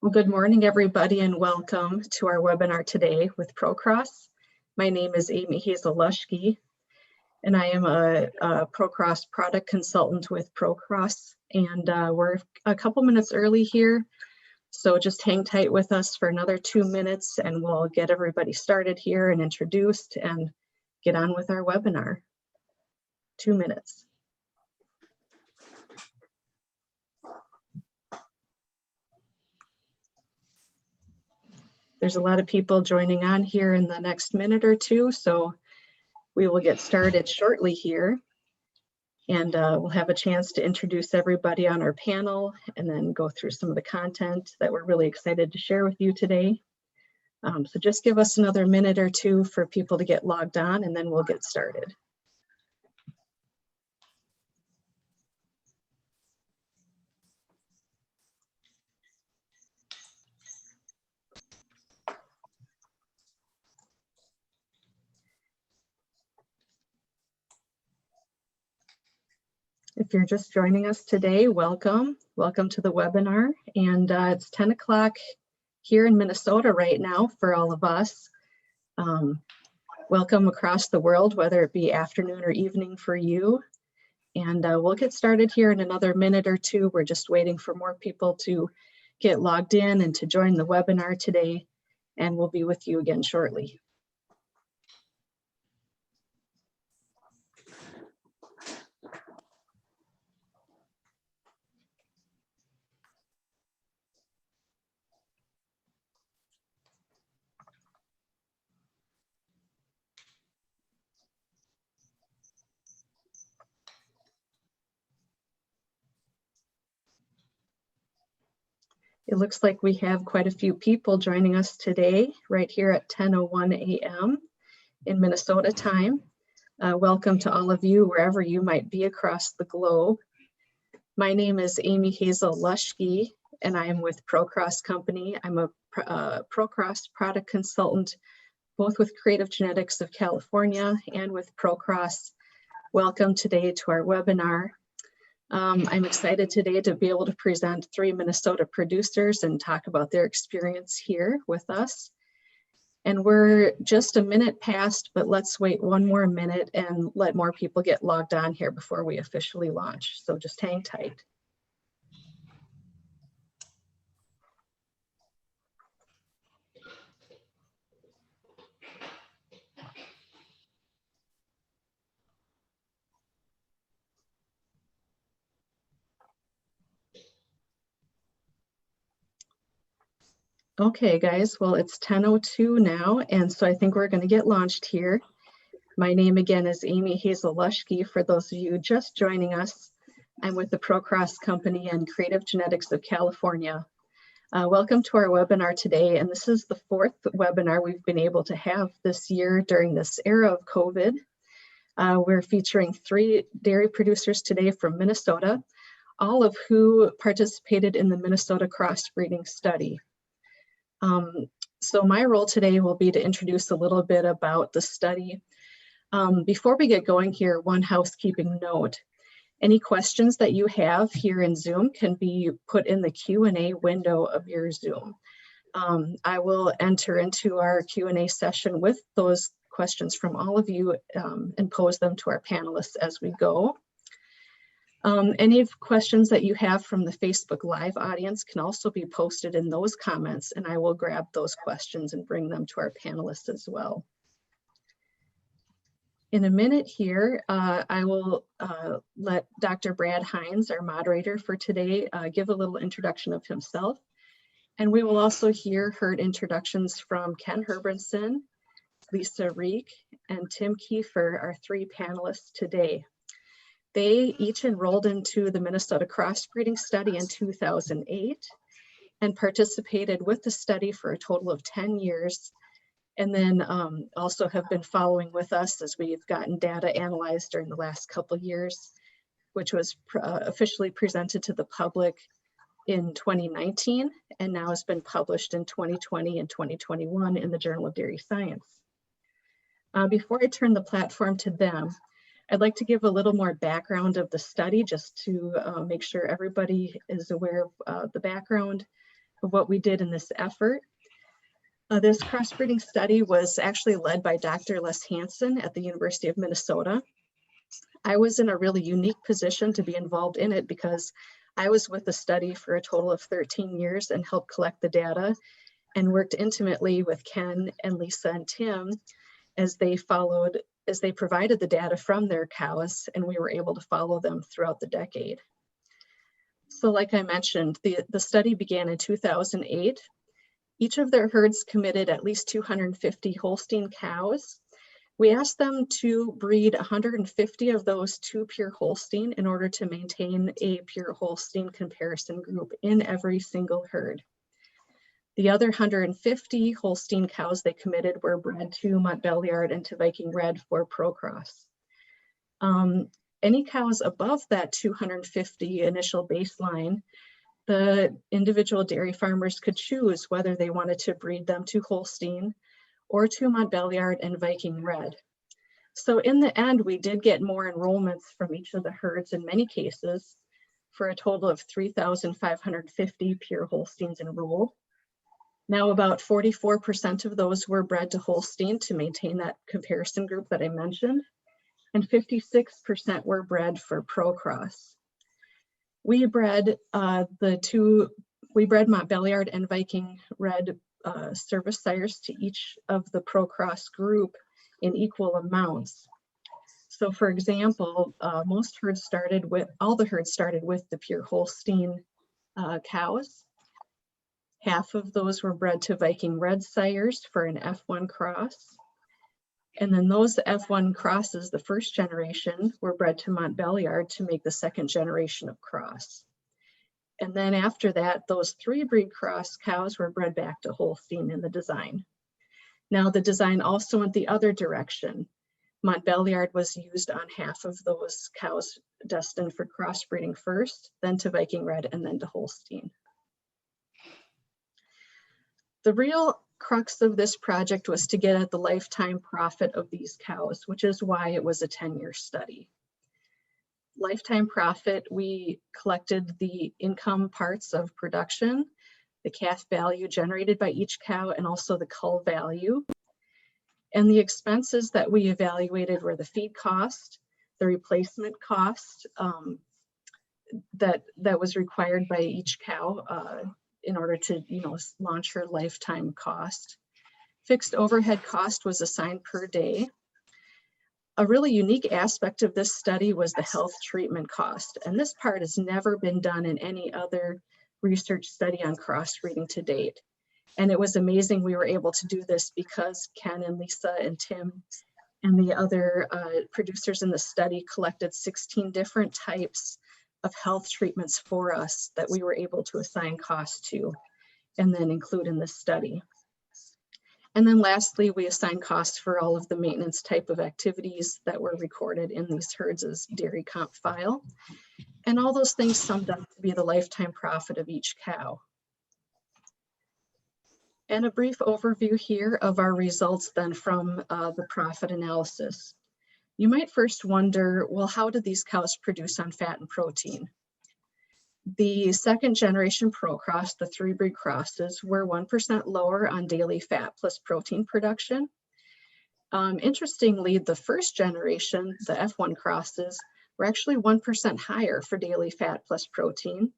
Well, good morning, everybody, and welcome to our webinar today with ProCROSS. My name is Amy Hazel-Luschke, and I am a ProCROSS product consultant with ProCROSS. And we're a couple minutes early here, so just hang tight with us for another 2 minutes, and we'll get everybody started here and introduced and get on with our webinar. 2 minutes. There's a lot of people joining on here in the next minute or two, so we will get started shortly here. And we'll have a chance to introduce everybody on our panel and then go through some of the content that we're really excited to share with you today. So just give us another minute or two for people to get logged on, and then we'll get started. If you're just joining us today, welcome. Welcome to the webinar. And it's 10 o'clock here in Minnesota right now for all of us. Welcome across the world, whether it be afternoon or evening for you. And we'll get started here in another minute or two. We're just waiting for more people to get logged in and to join the webinar today. And we'll be with you again shortly. It looks like we have quite a few people joining us today, right here at 10:01 a.m. in Minnesota time. Welcome to all of you, wherever you might be across the globe. My name is Amy Hazel-Luschke, and I am with ProCROSS Company. I'm a ProCROSS product consultant, both with Creative Genetics of California and with ProCROSS. Welcome today to our webinar. I'm excited today to be able to present 3 Minnesota producers and talk about their experience here with us. And we're just a minute past, but let's wait 1 more minute and let more people get logged on here before we officially launch. So just hang tight. Okay, guys, well, it's 10:02 now, and so I think we're going to get launched here. My name again is Amy Hazel-Luschke. For those of you just joining us, I'm with the ProCROSS Company and Creative Genetics of California. Welcome to our webinar today, and this is the 4th webinar we've been able to have this year during this era of COVID. We're featuring 3 dairy producers today from Minnesota, all of who participated in the Minnesota Crossbreeding Study. So my role today will be to introduce a little bit about the study. Before we get going here, one housekeeping note. Any questions that you have here in Zoom can be put in the Q&A window of your Zoom. I will enter into our Q&A session with those questions from all of you and pose them to our panelists as we go. Any questions that you have from the Facebook Live audience can also be posted in those comments, and I will grab those questions and bring them to our panelists as well. In a minute here, I will let Dr. Brad Heinz, our moderator for today, give a little introduction of himself. And we will also heard introductions from Ken Herbranson, Lisa Reek, and Tim Kiefer, our 3 panelists today. They each enrolled into the Minnesota Crossbreeding Study in 2008 and participated with the study for a total of 10 years, and then also have been following with us as we've gotten data analyzed during the last couple years, which was officially presented to the public in 2019 and now has been published in 2020 and 2021 in the Journal of Dairy Science. Before I turn the platform to them, I'd like to give a little more background of the study just to make sure everybody is aware of the background of what we did in this effort. This crossbreeding study was actually led by Dr. Les Hansen at the University of Minnesota. I was in a really unique position to be involved in it because I was with the study for a total of 13 years and helped collect the data and worked intimately with Ken and Lisa and Tim as they provided the data from their cows, and we were able to follow them throughout the decade. So like I mentioned, the study began in 2008. Each of their herds committed at least 250 Holstein cows. We asked them to breed 150 of those to pure Holstein in order to maintain a pure Holstein comparison group in every single herd. The other 150 Holstein cows they committed were bred to Montbéliard and to Viking Red for ProCROSS. Any cows above that 250 initial baseline, the individual dairy farmers could choose whether they wanted to breed them to Holstein or to Montbéliard and Viking Red. So in the end, we did get more enrollments from each of the herds in many cases, for a total of 3,550 pure Holsteins enrolled. Now about 44% of those were bred to Holstein to maintain that comparison group that I mentioned, and 56% were bred for ProCROSS. We bred Montbéliard and Viking Red service sires to each of the ProCROSS group in equal amounts. So for example, all the herds started with the pure Holstein cows. Half of those were bred to Viking Red sires for an F1 cross. And then those F1 crosses, the first generation, were bred to Montbéliard to make the second generation of cross. And then after that, those 3 breed cross cows were bred back to Holstein in the design. Now the design also went the other direction. Montbéliard was used on half of those cows destined for crossbreeding first, then to Viking Red, and then to Holstein. The real crux of this project was to get at the lifetime profit of these cows, which is why it was a 10-year study. Lifetime profit, we collected the income parts of production, the calf value generated by each cow, and also the cull value. And the expenses that we evaluated were the feed cost, the replacement cost that was required by each cow in order to launch her lifetime cost. Fixed overhead cost was assigned per day. A really unique aspect of this study was the health treatment cost, and this part has never been done in any other research study on crossbreeding to date. And it was amazing we were able to do this because Ken and Lisa and Tim and the other producers in the study collected 16 different types of health treatments for us that we were able to assign cost to and then include in this study. And then lastly, we assigned costs for all of the maintenance type of activities that were recorded in these herds as dairy comp file. And all those things summed up to be the lifetime profit of each cow. And a brief overview here of our results then from the profit analysis. You might first wonder, well, how did these cows produce on fat and protein? The second generation ProCROSS, the 3 breed crosses, were 1% lower on daily fat plus protein production. Interestingly, the first generation, the F1 crosses, were actually 1% higher for daily fat plus protein.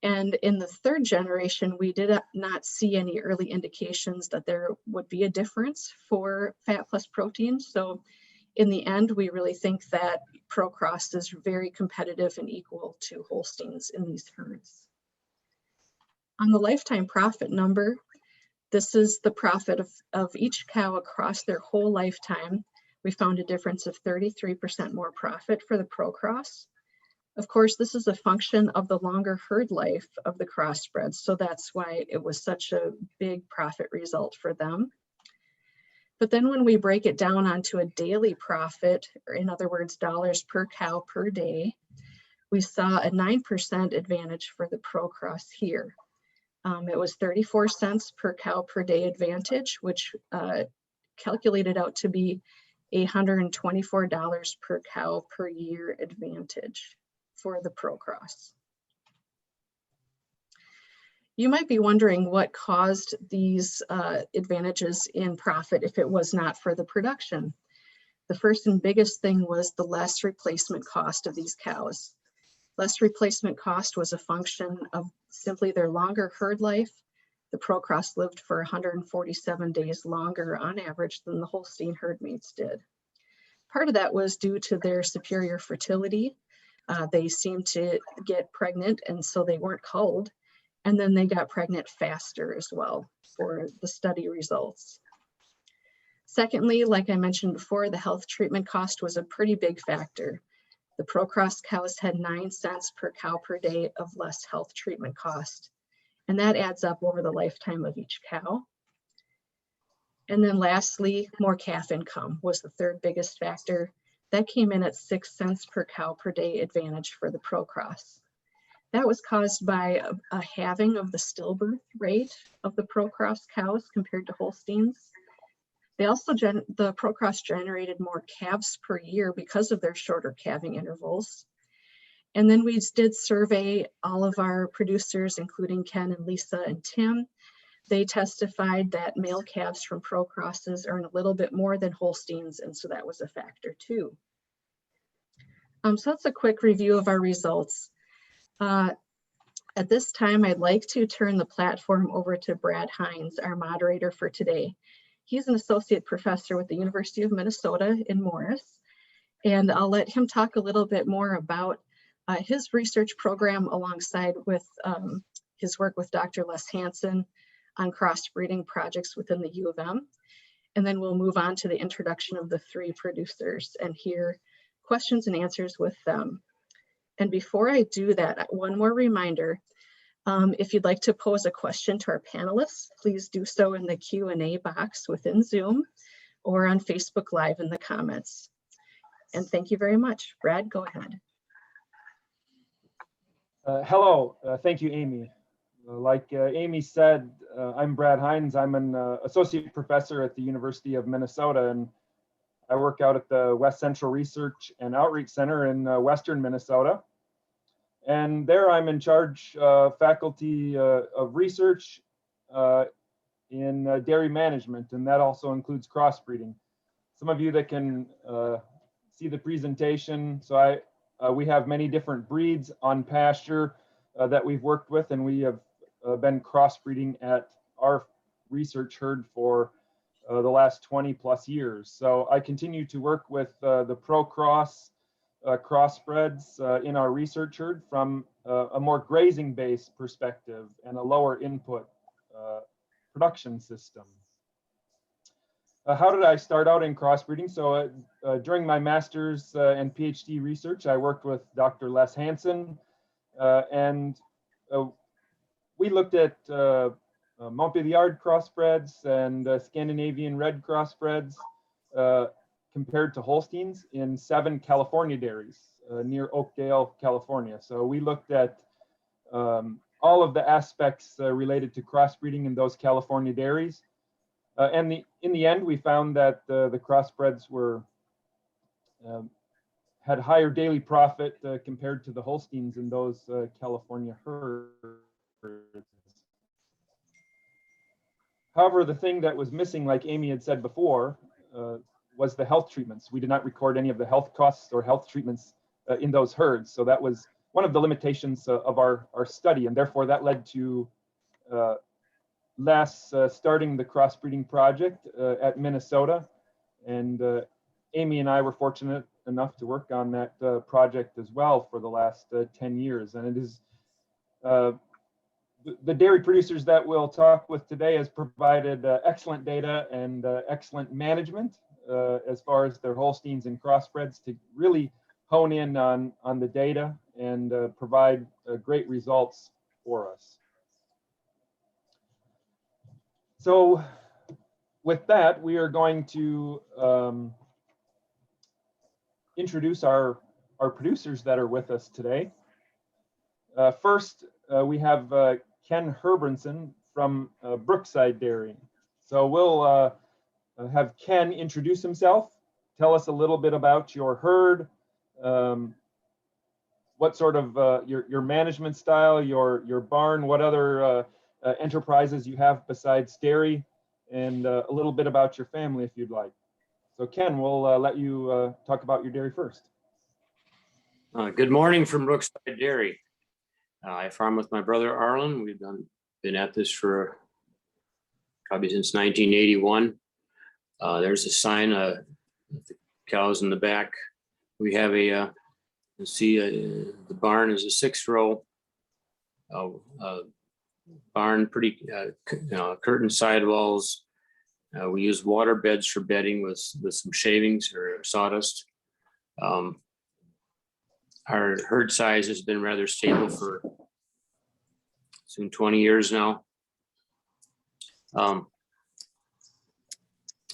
And in the third generation, we did not see any early indications that there would be a difference for fat plus protein. So in the end, we really think that ProCROSS is very competitive and equal to Holsteins in these herds. On the lifetime profit number, this is the profit of each cow across their whole lifetime. We found a difference of 33% more profit for the ProCROSS. Of course, this is a function of the longer herd life of the crossbreds, so that's why it was such a big profit result for them. But then when we break it down onto a daily profit, or in other words, dollars per cow per day, we saw a 9% advantage for the ProCROSS here. It was 34 cents per cow per day advantage, which calculated out to be $124 per cow per year advantage for the ProCROSS. You might be wondering what caused these advantages in profit if it was not for the production. The first and biggest thing was the less replacement cost of these cows. Less replacement cost was a function of simply their longer herd life. The ProCROSS lived for 147 days longer on average than the Holstein herd mates did. Part of that was due to their superior fertility. They seemed to get pregnant, and so they weren't culled. And then they got pregnant faster as well for the study results. Secondly, like I mentioned before, the health treatment cost was a pretty big factor. The ProCROSS cows had 9 cents per cow per day of less health treatment cost. And that adds up over the lifetime of each cow. And then lastly, more calf income was the third biggest factor. That came in at 6 cents per cow per day advantage for the ProCROSS. That was caused by a halving of the stillbirth rate of the ProCROSS cows compared to Holsteins. They also, the ProCROSS generated more calves per year because of their shorter calving intervals. And then we did survey all of our producers, including Ken and Lisa and Tim. They testified that male calves from ProCROSSes earn a little bit more than Holsteins, and so that was a factor too. So that's a quick review of our results. At this time, I'd like to turn the platform over to Brad Heinz, our moderator for today. He's an associate professor with the University of Minnesota in Morris, and I'll let him talk a little bit more about his research program alongside with his work with Dr. Les Hansen on crossbreeding projects within the U of M. And then we'll move on to the introduction of the 3 producers and hear questions and answers with them. And before I do that, one more reminder. If you'd like to pose a question to our panelists, please do so in the Q&A box within Zoom or on Facebook Live in the comments. And thank you very much. Brad, go ahead. Hello, thank you, Amy. Like Amy said, I'm Brad Heinz. I'm an associate professor at the University of Minnesota, and I work out at the West Central Research and Outreach Center in Western Minnesota. And there I'm in charge faculty of research in dairy management, and that also includes crossbreeding. Some of you that can see the presentation, so we have many different breeds on pasture that we've worked with, and we have been crossbreeding at our research herd for the last 20 plus years. So I continue to work with the ProCROSS crossbreds in our research herd from a more grazing-based perspective and a lower input production system. How did I start out in crossbreeding? So during my master's and PhD research, I worked with Dr. Les Hansen, and we looked at Montbéliard crossbreds and Scandinavian red crossbreds compared to Holsteins in 7 California dairies near Oakdale, California. So we looked at all of the aspects related to crossbreeding in those California dairies. And in the end, we found that the crossbreds had higher daily profit compared to the Holsteins in those California herds. However, the thing that was missing, like Amy had said before, was the health treatments. We did not record any of the health costs or health treatments in those herds. So that was one of the limitations of our study, and therefore that led to Les starting the crossbreeding project at Minnesota. And Amy and I were fortunate enough to work on that project as well for the last 10 years. And it is the dairy producers that we'll talk with today has provided excellent data and excellent management as far as their Holsteins and crossbreds to really hone in on the data and provide great results for us. So with that, we are going to introduce our producers that are with us today. First, we have Ken Herbranson from Brookside Dairy. So we'll have Ken introduce himself, tell us a little bit about your herd, what sort of your management style, your barn, what other enterprises you have besides dairy, and a little bit about your family if you'd like. So Ken, we'll let you talk about your dairy first. Good morning from Brookside Dairy. I farm with my brother Arlen. We've been at this for probably since 1981. There's a sign, the cows in the back. We have a, you see the barn is a 6-row barn, pretty curtain sidewalls. We use water beds for bedding with some shavings or sawdust. Our herd size has been rather stable for soon 20 years now.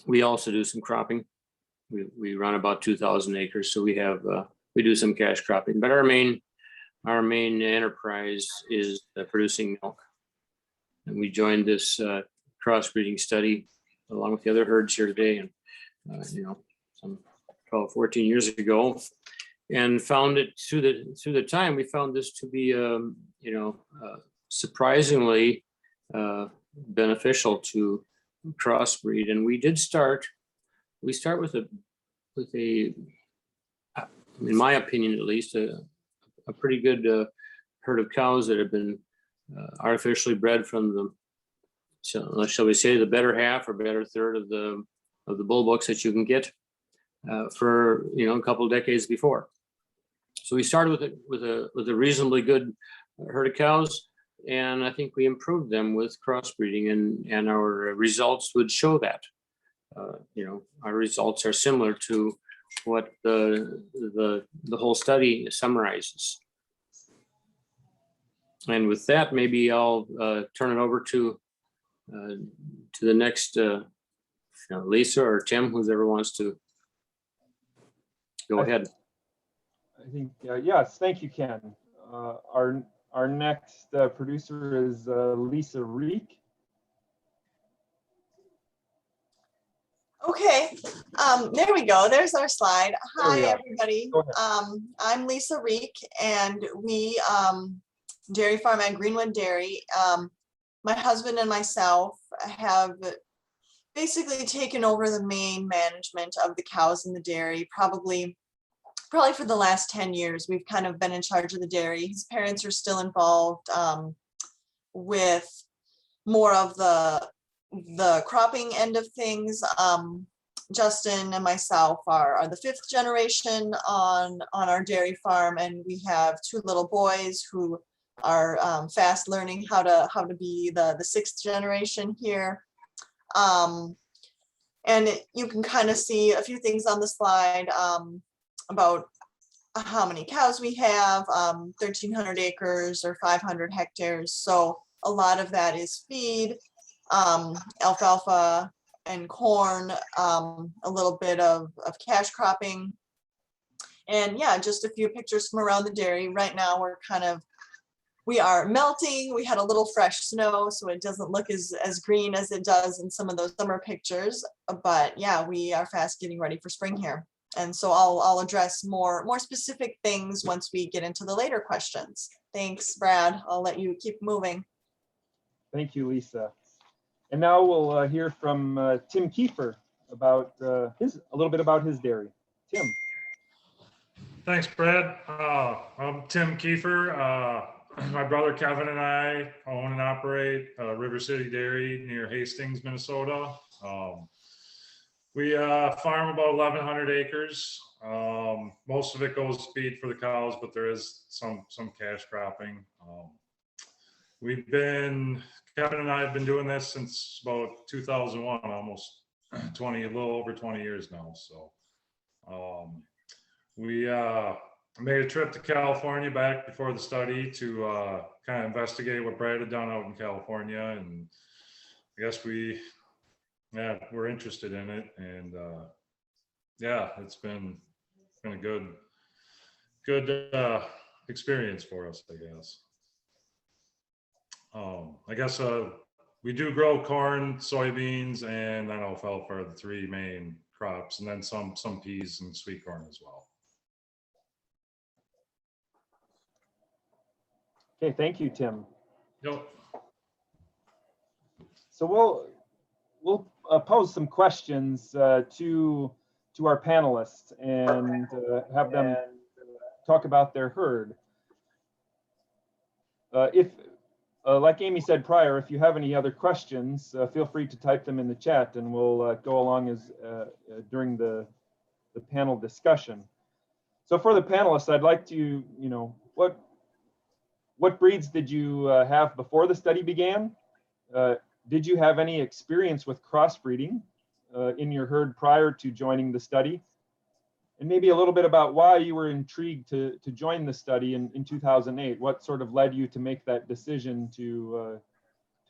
We also do some cropping. We run about 2,000 acres, so we do some cash cropping. But our main enterprise is producing milk. And we joined this crossbreeding study along with the other herds here today, and some 12, 14 years ago. And found it through the time, we found this to be surprisingly beneficial to crossbreed. And we start with a in my opinion at least, a pretty good herd of cows that have been artificially bred from the, so shall we say, the better half or better third of the bull bucks that you can get for a couple of decades before. So we started with a reasonably good herd of cows, and I think we improved them with crossbreeding, and our results would show that. Our results are similar to what the whole study summarizes. And with that, maybe I'll turn it over to the next Lisa or Tim, whoever wants to go ahead. I think, yes, thank you, Ken. Our next producer is Lisa Reek. Okay, there we go. There's our slide. Hi, everybody. I'm Lisa Reek, and we dairy farm at Greenwood Dairy. My husband and myself have basically taken over the main management of the cows in the dairy, probably for the last 10 years. We've kind of been in charge of the dairy. His parents are still involved with more of the cropping end of things. Justin and myself are the 5th generation on our dairy farm, and we have 2 little boys who are fast learning how to be the 6th generation here. And you can kind of see a few things on the slide about how many cows we have, 1,300 acres or 500 hectares. So a lot of that is feed, alfalfa and corn, a little bit of cash cropping. And yeah, just a few pictures from around the dairy. Right now we are melting. We had a little fresh snow, so it doesn't look as green as it does in some of those summer pictures. But yeah, we are fast getting ready for spring here. And so I'll address more specific things once we get into the later questions. Thanks, Brad. I'll let you keep moving. Thank you, Lisa. And now we'll hear from Tim Kiefer about a little bit about his dairy. Tim. Thanks, Brad. I'm Tim Kiefer. My brother Kevin and I own and operate River City Dairy near Hastings, Minnesota. We farm about 1,100 acres. Most of it goes to feed for the cows, but there is some cash cropping. Kevin and I have been doing this since about 2001, almost a little over 20 years now. So we made a trip to California back before the study to kind of investigate what Brad had done out in California, and I guess we're interested in it, and yeah, it's been a good experience for us, I guess. We do grow corn, soybeans, and then alfalfa are the 3 main crops, and then some peas and sweet corn as well. Okay, thank you, Tim. Yep. So we'll pose some questions to our panelists and have them talk about their herd. If, like Amy said prior, if you have any other questions, feel free to type them in the chat, and we'll go along as during the panel discussion. So for the panelists, I'd like to, what breeds did you have before the study began? Did you have any experience with crossbreeding in your herd prior to joining the study? And maybe a little bit about why you were intrigued to join the study in 2008. What sort of led you to make that decision to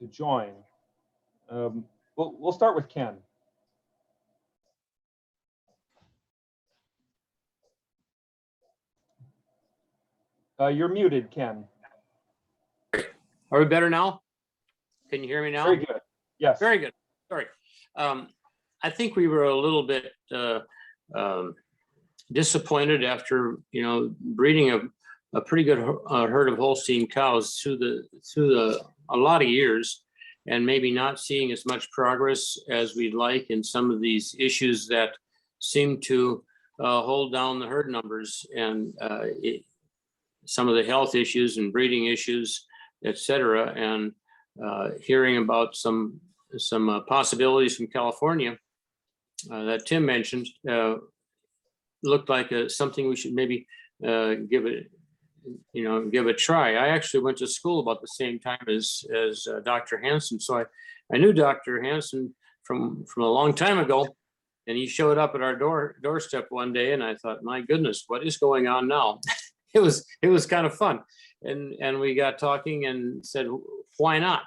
join? We'll start with Ken. You're muted, Ken. Are we better now? Can you hear me now? Very good. Yes. Very good. Sorry. I think we were a little bit disappointed after, breeding a pretty good herd of Holstein cows through a lot of years, and maybe not seeing as much progress as we'd like in some of these issues that seem to hold down the herd numbers, and some of the health issues and breeding issues, et cetera, and hearing about some possibilities from California that Tim mentioned looked like something we should maybe give a try. I actually went to school about the same time as Dr. Hansen, so I knew Dr. Hansen from a long time ago, and he showed up at our doorstep one day, and I thought, my goodness, what is going on now? It was kind of fun, and we got talking and said, why not?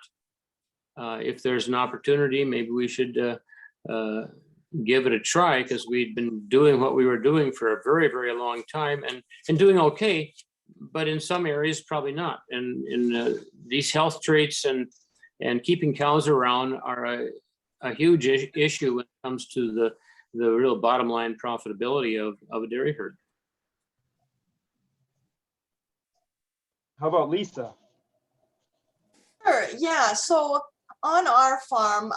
If there's an opportunity, maybe we should give it a try, because we'd been doing what we were doing for a very, very long time and doing okay, but in some areas probably not. And in these health traits and keeping cows around are a huge issue when it comes to the real bottom line profitability of a dairy herd. How about Lisa? Sure. Yeah. So on our farm,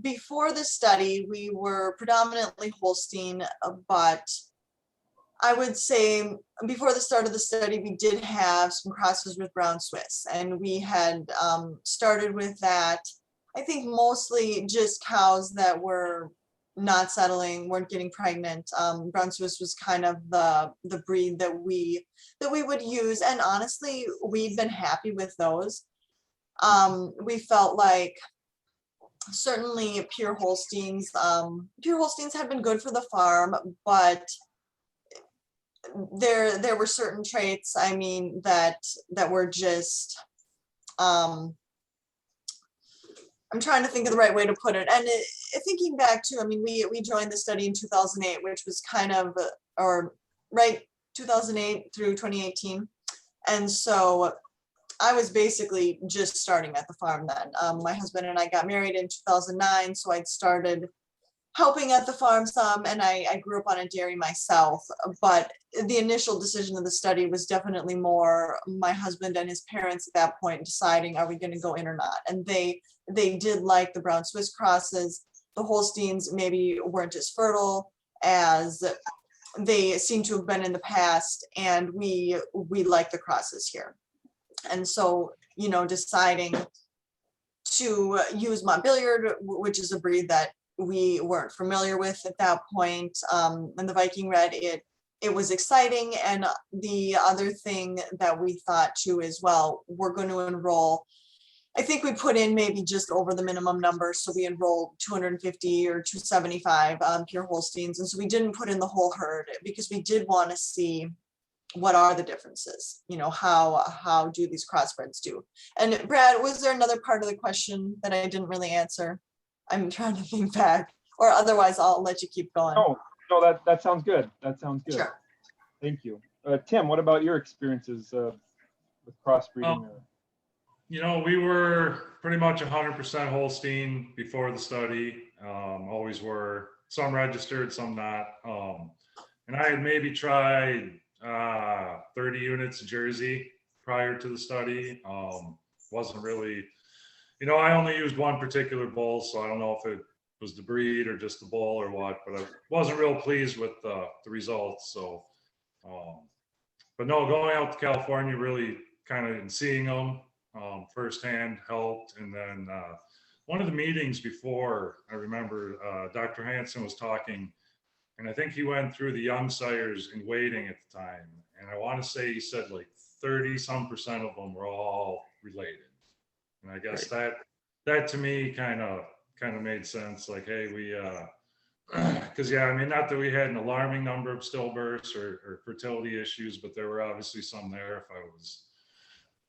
before the study, we were predominantly Holstein, but I would say before the start of the study, we did have some crosses with Brown Swiss, and we had started with that. I think mostly just cows that were not settling, weren't getting pregnant. Brown Swiss was kind of the breed that we would use, and honestly, we've been happy with those. We felt like certainly pure Holsteins had been good for the farm, but there were certain traits, I mean, that were just I'm trying to think of the right way to put it. And thinking back to, I mean, we joined the study in 2008, which was kind of, or right, 2008 through 2018. And so I was basically just starting at the farm then. My husband and I got married in 2009, so I'd started helping at the farm some, and I grew up on a dairy myself. But the initial decision of the study was definitely more my husband and his parents at that point deciding, are we going to go in or not? And they did like the Brown Swiss crosses. The Holsteins maybe weren't as fertile as they seem to have been in the past, and we like the crosses here. And so, you know, deciding to use Montbéliard, which is a breed that we weren't familiar with at that point, and the Viking Red, it was exciting. And the other thing that we thought too is, well, we're going to enroll, I think we put in maybe just over the minimum number. So we enrolled 250 or 275 pure Holsteins. And so we didn't put in the whole herd because we did want to see what are the differences, you know, how do these crossbreds do? And Brad, was there another part of the question that I didn't really answer? I'm trying to think back, or otherwise I'll let you keep going. No, that sounds good. That sounds good. Sure. Thank you. Tim, what about your experiences with crossbreeding? You know, we were pretty much 100% Holstein before the study. Always were, some registered, some not. And I had maybe tried 30 units of Jersey prior to the study. Wasn't really you know, I only used one particular bull, so I don't know if it was the breed or just the bull or what, but I wasn't real pleased with the results. So, but no, going out to California, really kind of and seeing them firsthand helped. And then one of the meetings before, I remember Dr. Hansen was talking, and I think he went through the young sires in waiting at the time. And I want to say he said like 30% of them were all related. And I guess that to me kind of made sense. Like, hey, we, because yeah, I mean, not that we had an alarming number of stillbirths or fertility issues, but there were obviously some there if I was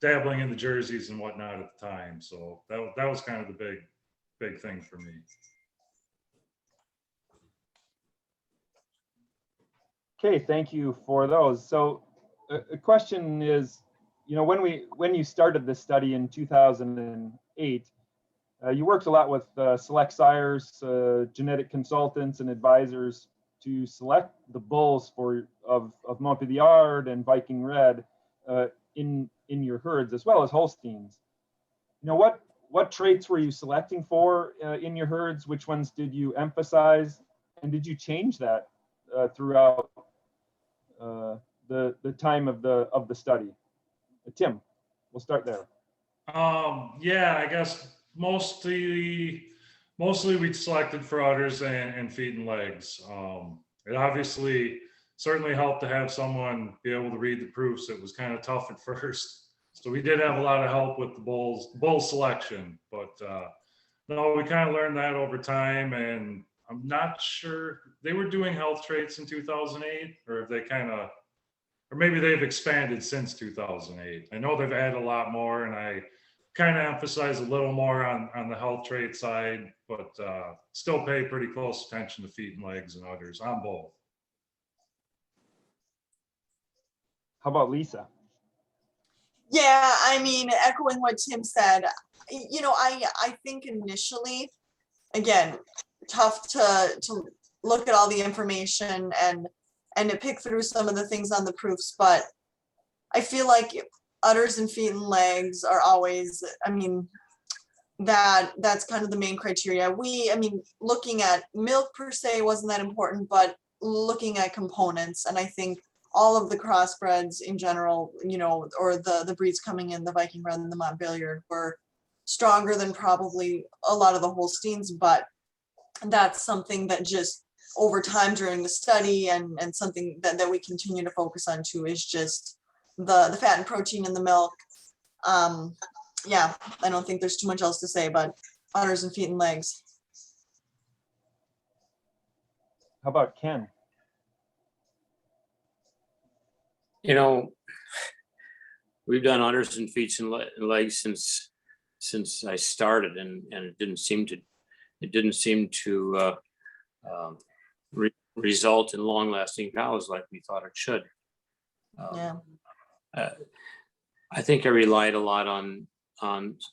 dabbling in the jerseys and whatnot at the time. So that was kind of the big thing for me. Okay, thank you for those. So a question is, you know, when you started this study in 2008, you worked a lot with select sires, genetic consultants and advisors to select the bulls of Montpellier and Viking Red in your herds, as well as Holsteins. You know, what traits were you selecting for in your herds? Which ones did you emphasize, and did you change that throughout the time of the study? Tim, we'll start there. Yeah, I guess mostly we selected for udders and feet and legs. It obviously certainly helped to have someone be able to read the proofs. It was kind of tough at first, so we did have a lot of help with the bull selection. But no, we kind of learned that over time, and I'm not sure they were doing health traits in 2008, or if they or maybe they've expanded since 2008. I know they've added a lot more, and I kind of emphasize a little more on the health trait side, but still pay pretty close attention to feet and legs and udders on both. How about Lisa? Yeah, I mean, echoing what Tim said, you know, I think initially, again, tough to look at all the information and to pick through some of the things on the proofs, but I feel like udders and feet and legs are always, I mean, that's kind of the main criteria. I mean, looking at milk per se wasn't that important, but looking at components, and I think all of the crossbreds in general, you know, or the breeds coming in, the Viking Red and the Montpellier, were stronger than probably a lot of the Holsteins, but that's something that just over time during the study and something that we continue to focus on too is just the fat and protein in the milk. Yeah, I don't think there's too much else to say, but udders and feet and legs. How about Ken? You know, we've done udders and feet and legs since I started, and it didn't seem to result in long-lasting cows like we thought it should. Yeah. I think I relied a lot on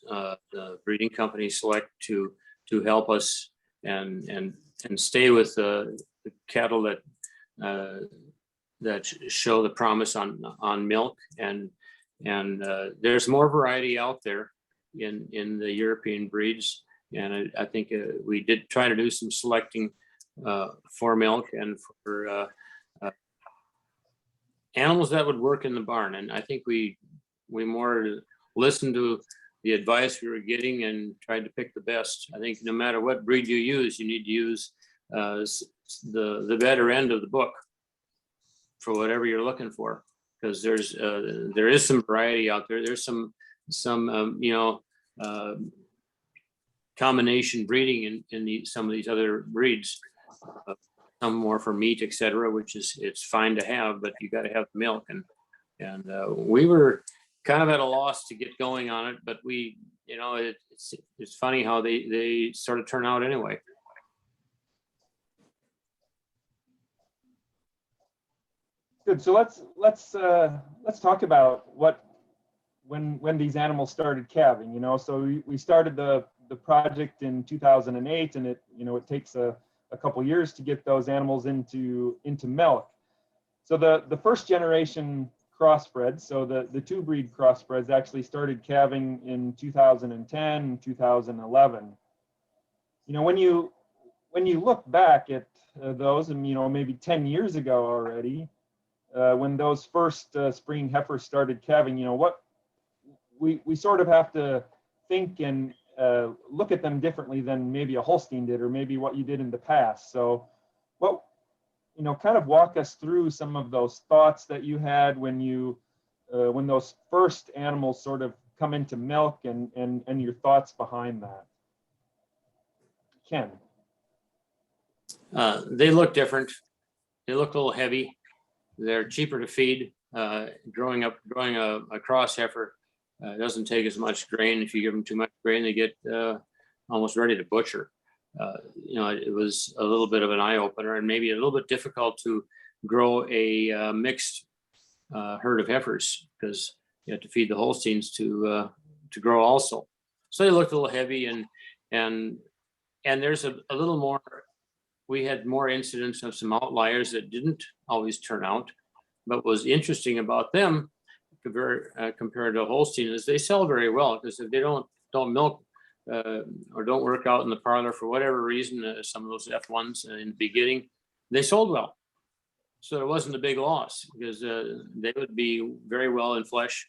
the breeding company Select to help us and stay with the cattle that show the promise on milk, and there's more variety out there in the European breeds, and I think we did try to do some selecting for milk and for animals that would work in the barn, and I think we more listened to the advice we were getting and tried to pick the best. I think no matter what breed you use, you need to use the better end of the book for whatever you're looking for, because there is some variety out there. There's some you know, combination breeding in some of these other breeds. Some more for meat, etc., which it's fine to have, but you got to have the milk, and we were kind of at a loss to get going on it, but we, you know, it's funny how they sort of turn out anyway. Good. So let's talk about when these animals started calving. You know, so we started the project in 2008, and it takes a couple years to get those animals into milk. So the first generation crossbred. So the two breed crossbreds actually started calving in 2010, 2011. You know, when you look back at those, and you know, maybe 10 years ago already, when those first spring heifers started calving, you know, what we sort of have to think and look at them differently than maybe a Holstein did, or maybe what you did in the past. So what, you know, kind of walk us through some of those thoughts that you had when you when those first animals sort of come into milk, and your thoughts behind that. Ken. They look different. They look a little heavy. They're cheaper to feed. Growing a cross heifer doesn't take as much grain. If you give them too much grain, they get almost ready to butcher. You know, it was a little bit of an eye opener, and maybe a little bit difficult to grow a mixed herd of heifers, because you have to feed the Holsteins to grow also. So they looked a little heavy, and there's a little more. We had more incidents of some outliers that didn't always turn out. But what was interesting about them compared to Holstein is they sell very well, because if they don't milk or don't work out in the parlor for whatever reason, some of those F1s in the beginning, they sold well. So it wasn't a big loss, because they would be very well in flesh.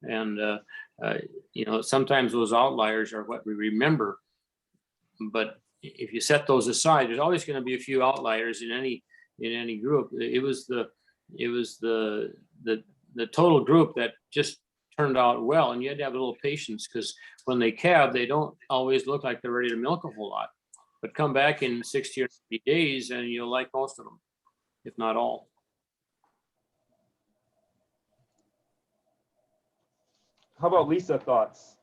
And, you know, sometimes those outliers are what we remember. But if you set those aside, there's always going to be a few outliers in any group. It was the total group that just turned out well, and you had to have a little patience, because when they calve, they don't always look like they're ready to milk a whole lot. But come back in 60 or 90 days, and you'll like most of them, if not all. How about Lisa, thoughts?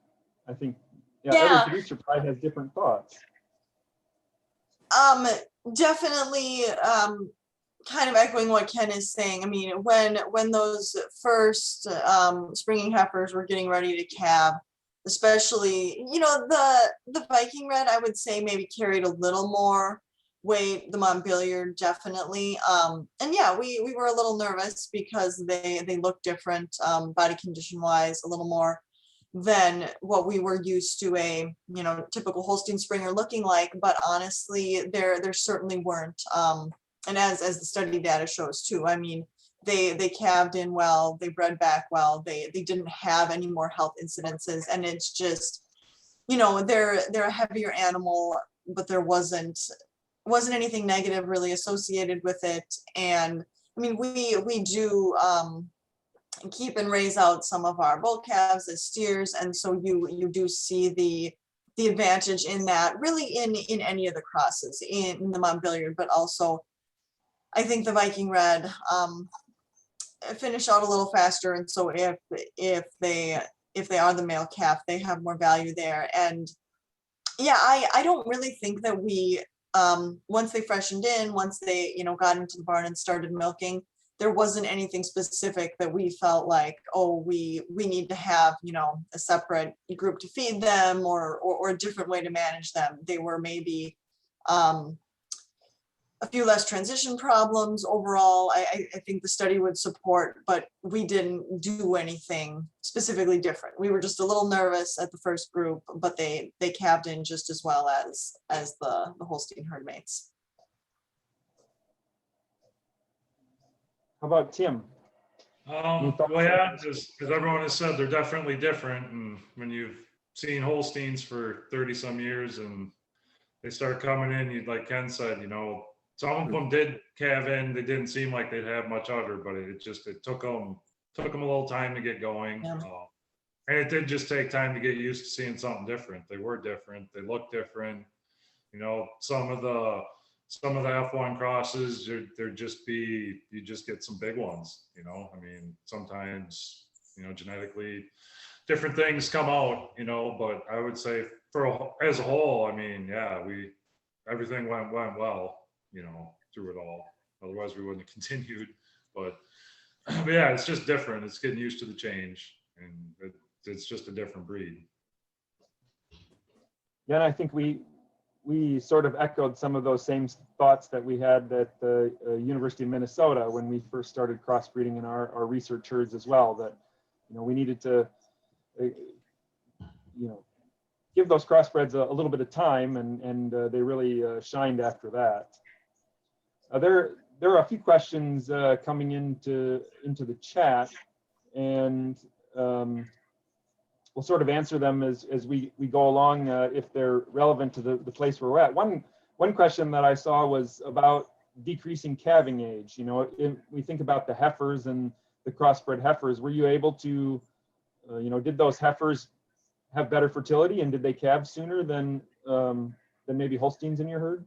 I think Yeah. Every producer probably has different thoughts. Definitely kind of echoing what Ken is saying. I mean, when those first springing heifers were getting ready to calve, especially, you know, the Viking red, I would say maybe carried a little more weight. The Montbéliard definitely. And yeah, we were a little nervous because they look different, body condition wise, a little more than what we were used to a, you know, typical Holstein Springer looking like. But honestly, there certainly weren't. And as the study data shows too, I mean, they calved in well, they bred back well, they didn't have any more health incidences. And it's just, you know, they're a heavier animal, but there wasn't anything negative really associated with it. And I mean, we do keep and raise out some of our bull calves as steers, and so you do see the advantage in that, really in any of the crosses, in the Montbéliard, but also I think the Viking red finish out a little faster, and so if they are the male calf, they have more value there. And yeah, I don't really think that we once they freshened in, once they, you know, got into the barn and started milking, there wasn't anything specific that we felt like, oh, we need to have, you know, a separate group to feed them, or a different way to manage them. They were maybe a few less transition problems overall. I think the study would support, but we didn't do anything specifically different. We were just a little nervous at the first group, but they calved in just as well as the Holstein herd mates. How about Tim? Well, yeah, just because everyone has said they're definitely different. And when you've seen Holsteins for 30 some years and they start coming in, you, like Ken said, you know, some of them did calve in. They didn't seem like they'd have much udder, but it took them a little time to get going. Yeah. And it did just take time to get used to seeing something different. They were different. They looked different. You know, some of the F1 crosses, you just get some big ones, you know. I mean, sometimes, you know, genetically different things come out, you know, but I would say as a whole, I mean, yeah, everything went well, you know, through it all. Otherwise we wouldn't have continued. But yeah, it's just different. It's getting used to the change, and it's just a different breed. Yeah, and I think we we sort of echoed some of those same thoughts that we had at the University of Minnesota when we first started crossbreeding in our research herds as well, that, we needed to, give those crossbreds a little bit of time, and they really shined after that. There are a few questions coming into the chat, and we'll sort of answer them as we go along if they're relevant to the place where we're at. One question that I saw was about decreasing calving age. If we think about the heifers and the crossbred heifers, were you able to, did those heifers have better fertility, and did they calve sooner than maybe Holsteins in your herd?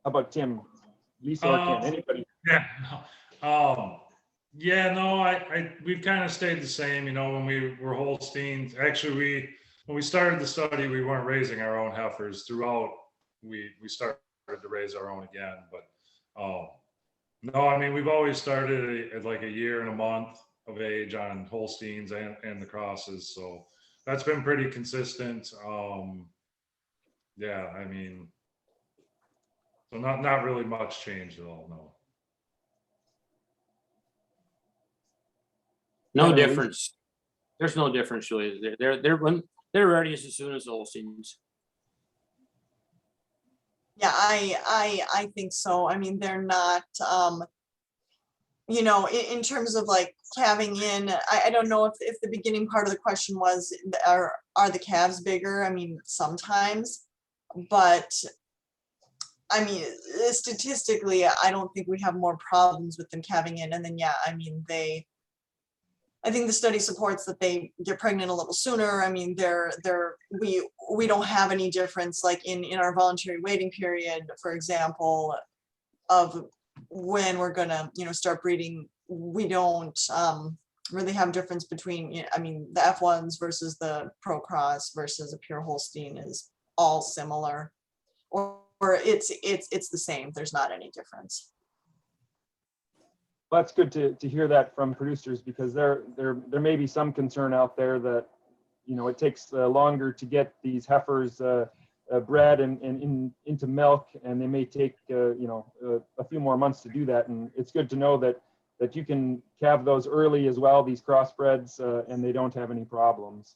How about Tim, Lisa, or Ken, anybody? Yeah, no, we've kind of stayed the same, when we were Holsteins. Actually, when we started the study, we weren't raising our own heifers. Throughout, we started to raise our own again. But no, I mean, we've always started at like a year and a month of age on Holsteins and the crosses. So that's been pretty consistent. Yeah, I mean, so not really much change at all, no. No difference. There's no difference really. They're ready as soon as the Holsteins. Yeah, I think so. I mean, they're not, in terms of like calving in, I don't know if the beginning part of the question was, are the calves bigger? I mean, sometimes, but I mean, statistically, I don't think we have more problems with them calving in. And then, yeah, I mean, I think the study supports that they get pregnant a little sooner. I mean, we don't have any difference like in our voluntary waiting period, for example, of when we're gonna, start breeding. We don't really have difference between, I mean, the F1s versus the ProCROSS versus a pure Holstein is all similar, or it's the same. There's not any difference. Well, that's good to hear that from producers, because there may be some concern out there that it takes longer to get these heifers bred and into milk, and they may take a few more months to do that. And it's good to know that you can calve those early as well, these crossbreds, and they don't have any problems.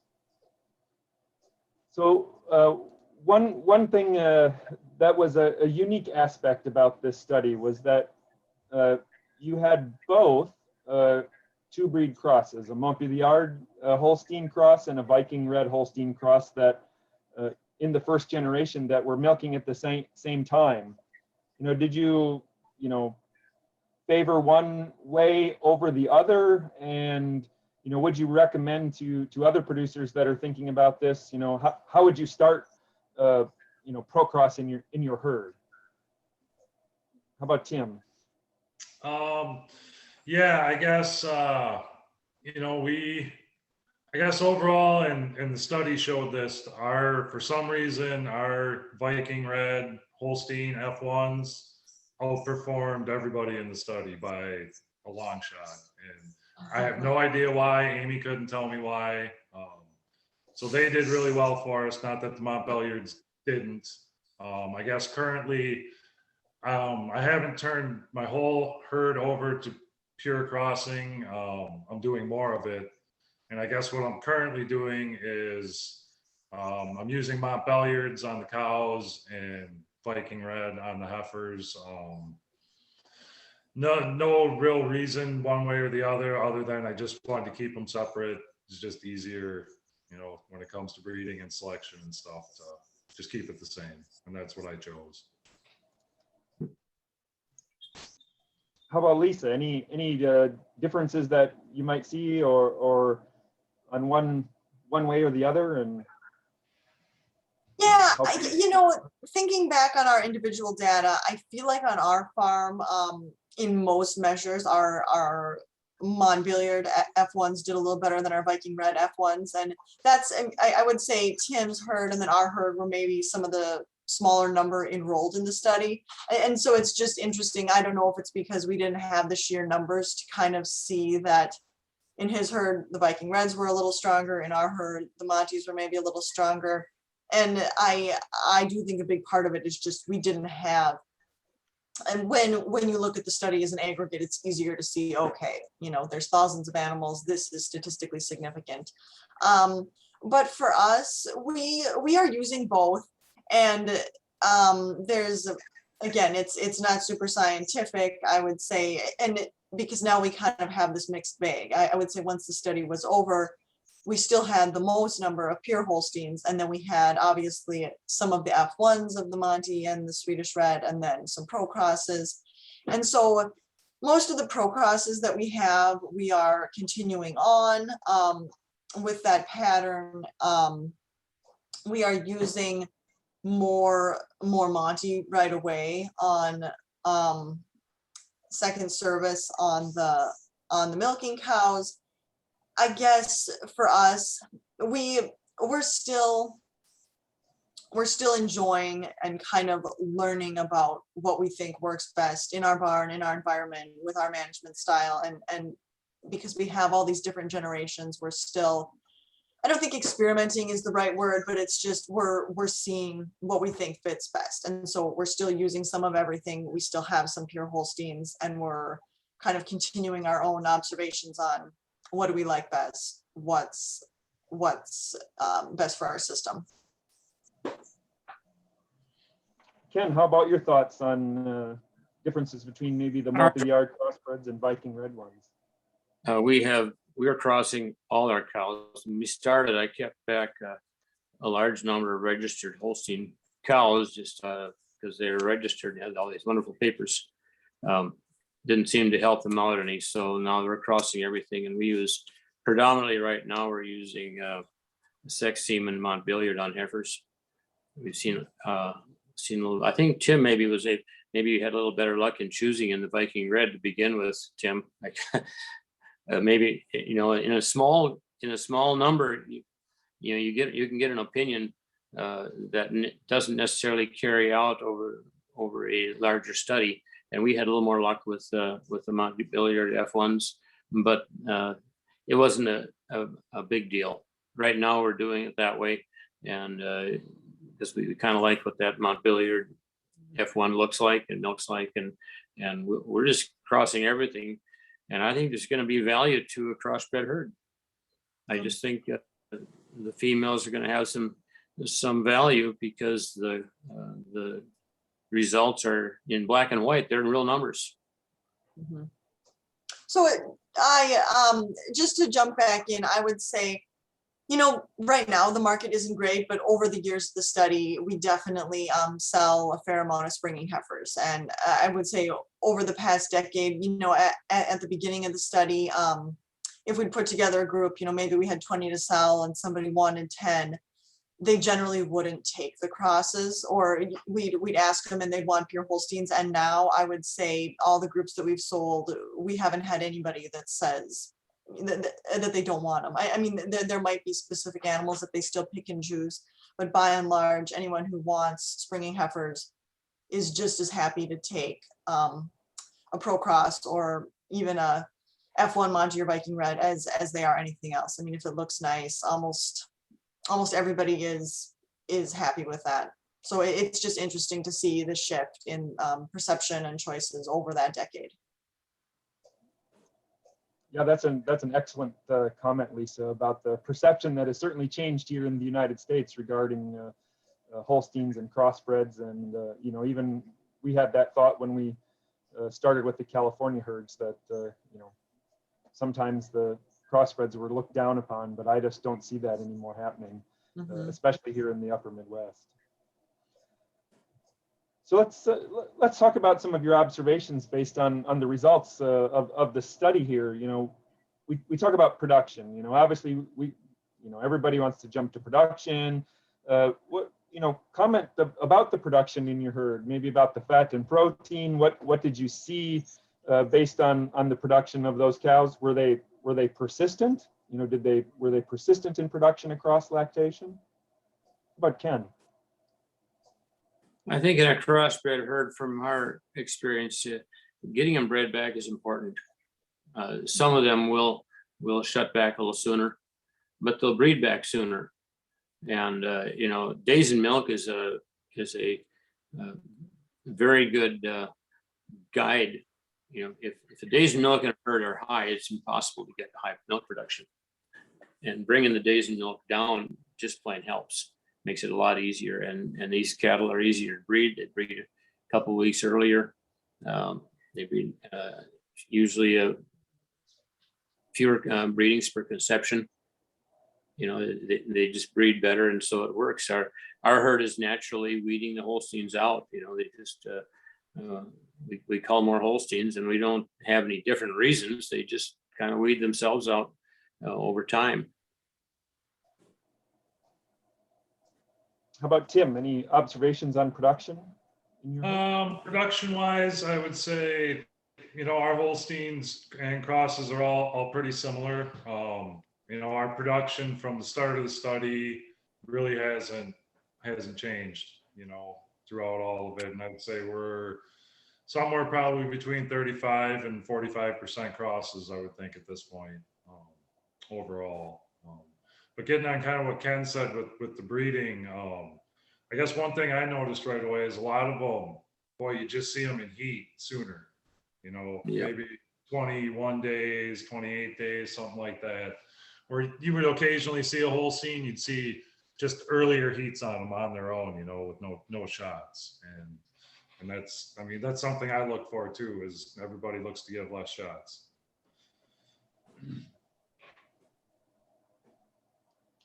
So one thing that was a unique aspect about this study was that you had both two breed crosses, a Montbéliard Holstein cross and a Viking Red Holstein cross, that in the first generation that were milking at the same time. Did you favor one way over the other? And would you recommend to other producers that are thinking about this, how would you start ProCROSS in your herd? How about Tim? Yeah, I guess, I guess overall, and the study showed this, for some reason, our Viking Red Holstein F1s outperformed everybody in the study by a long shot. And I have no idea why. Amy couldn't tell me why. So they did really well for us, not that the Montbéliards didn't. I guess currently, I haven't turned my whole herd over to pure crossing. I'm doing more of it. And I guess what I'm currently doing is I'm using Montbéliards on the cows and Viking Red on the heifers. No real reason one way or the other than I just wanted to keep them separate. It's just easier, when it comes to breeding and selection and stuff, to just keep it the same. And that's what I chose. How about Lisa? Any differences that you might see, or on one way or the other? And yeah, thinking back on our individual data, I feel like on our farm, in most measures, our Montbéliard F1s did a little better than our Viking Red F1s, and that's, I would say Tim's herd and then our herd were maybe some of the smaller number enrolled in the study. And so it's just interesting. I don't know if it's because we didn't have the sheer numbers to kind of see that in his herd, the Viking Reds were a little stronger. In our herd, the Montes were maybe a little stronger. And I do think a big part of it is just we didn't have, and when you look at the study as an aggregate, it's easier to see, okay, you know, there's thousands of animals, this is statistically significant. But for us, we are using both. And there's, again, it's not super scientific, I would say, and because now we kind of have this mixed bag. I would say once the study was over, we still had the most number of pure Holsteins, and then we had obviously some of the F1s of the Monty and the Swedish Red, and then some ProCROSSes. And so most of the ProCROSSes that we have, we are continuing on with that pattern. We are using more Monty right away on second service on the milking cows. I guess for us, we're still enjoying and kind of learning about what we think works best in our barn, in our environment, with our management style, and because we have all these different generations, we're still, I don't think experimenting is the right word, but it's just we're seeing what we think fits best. And so we're still using some of everything. We still have some pure Holsteins, and we're kind of continuing our own observations on what do we like best, what's best for our system. Ken, how about your thoughts on differences between maybe the multi-yard crossbreds and Viking Red ones? We are crossing all our cows. When we started, I kept back a large number of registered Holstein cows just because they were registered and had all these wonderful papers. Didn't seem to help them out any. So now we're crossing everything, and we use predominantly right now we're using sex semen Montbéliard on heifers. We've seen a little. I think Tim maybe you had a little better luck in choosing in the Viking Red to begin with, Tim. Like, maybe, you know, in a small number, you can get an opinion that doesn't necessarily carry out over a larger study. And we had a little more luck with the Montbéliard F1s, but it wasn't a big deal. Right now we're doing it that way, and because we kind of like what that Montbéliard F1 looks like and milks like, and we're just crossing everything. And I think there's going to be value to a crossbred herd. I just think the females are going to have some value because the results are in black and white. They're in real numbers. Mm-hmm. So just to jump back in, I would say, you know, right now the market isn't great, but over the years of the study, we definitely sell a fair amount of springing heifers. And I would say over the past decade, you know, at the beginning of the study, if we'd put together a group, you know, maybe we had 20 to sell and somebody wanted 10, they generally wouldn't take the crosses, or we'd ask them and they'd want pure Holsteins. And now I would say all the groups that we've sold, we haven't had anybody that says that they don't want them. I mean, there might be specific animals that they still pick and choose, but by and large, anyone who wants springing heifers is just as happy to take a ProCROSS or even a F1 Monty or Viking Red as they are anything else. I mean, if it looks nice, almost everybody is happy with that. So it's just interesting to see the shift in perception and choices over that decade. Yeah, that's an excellent comment, Lisa, about the perception that has certainly changed here in the United States regarding Holsteins and crossbreds. And, you know, even we had that thought when we started with the California herds that, you know, sometimes the crossbreds were looked down upon, but I just don't see that anymore happening, especially here in the upper Midwest. So let's talk about some of your observations based on the results of the study here. You know, we talk about production. You know, obviously everybody wants to jump to production. Comment about the production in your herd, maybe about the fat and protein. What did you see based on the production of those cows? Were they persistent? You know, were they persistent in production across lactation? How about Ken? I think in a crossbred herd, from our experience, getting them bred back is important. Some of them will will shut back a little sooner, but they'll breed back sooner. And you know, days in milk is a very good guide. You know, if the days in milk in a herd are high, it's impossible to get high milk production. And bringing the days in milk down just plain helps, makes it a lot easier. And these cattle are easier to breed. They breed a couple of weeks earlier. They breed usually fewer breedings per conception. You know, they just breed better, and so it works. Our herd is naturally weeding the Holsteins out. You know, they just we call more Holsteins, and we don't have any different reasons. They just kind of weed themselves out over time. How about Tim? Any observations on production? Production wise, I would say, you know, our Holsteins and crosses are all pretty similar. You know, our production from the start of the study really hasn't changed, you know, throughout all of it. And I'd say we're somewhere probably between 35 and 45% crosses, I would think, at this point, overall. But getting on kind of what Ken said with the breeding, I guess one thing I noticed right away is a lot of them, boy, you just see them in heat sooner, you know, maybe 21 days, 28 days, something like that. Or you would occasionally see a Holstein, you'd see just earlier heats on them on their own, you know, with no shots. And that's, I mean, that's something I look for too, is everybody looks to give less shots.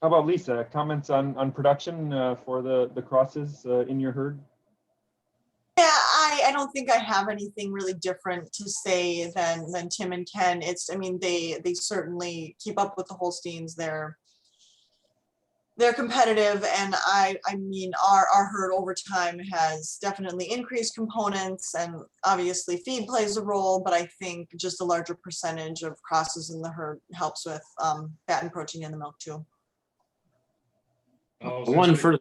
How about Lisa? Comments on production for the crosses in your herd? Yeah, I don't think I have anything really different to say than Tim and Ken. It's, I mean, they certainly keep up with the Holsteins. They're competitive, and I mean, our herd over time has definitely increased components, and obviously feed plays a role, but I think just a larger percentage of crosses in the herd helps with fat and protein in the milk too. One further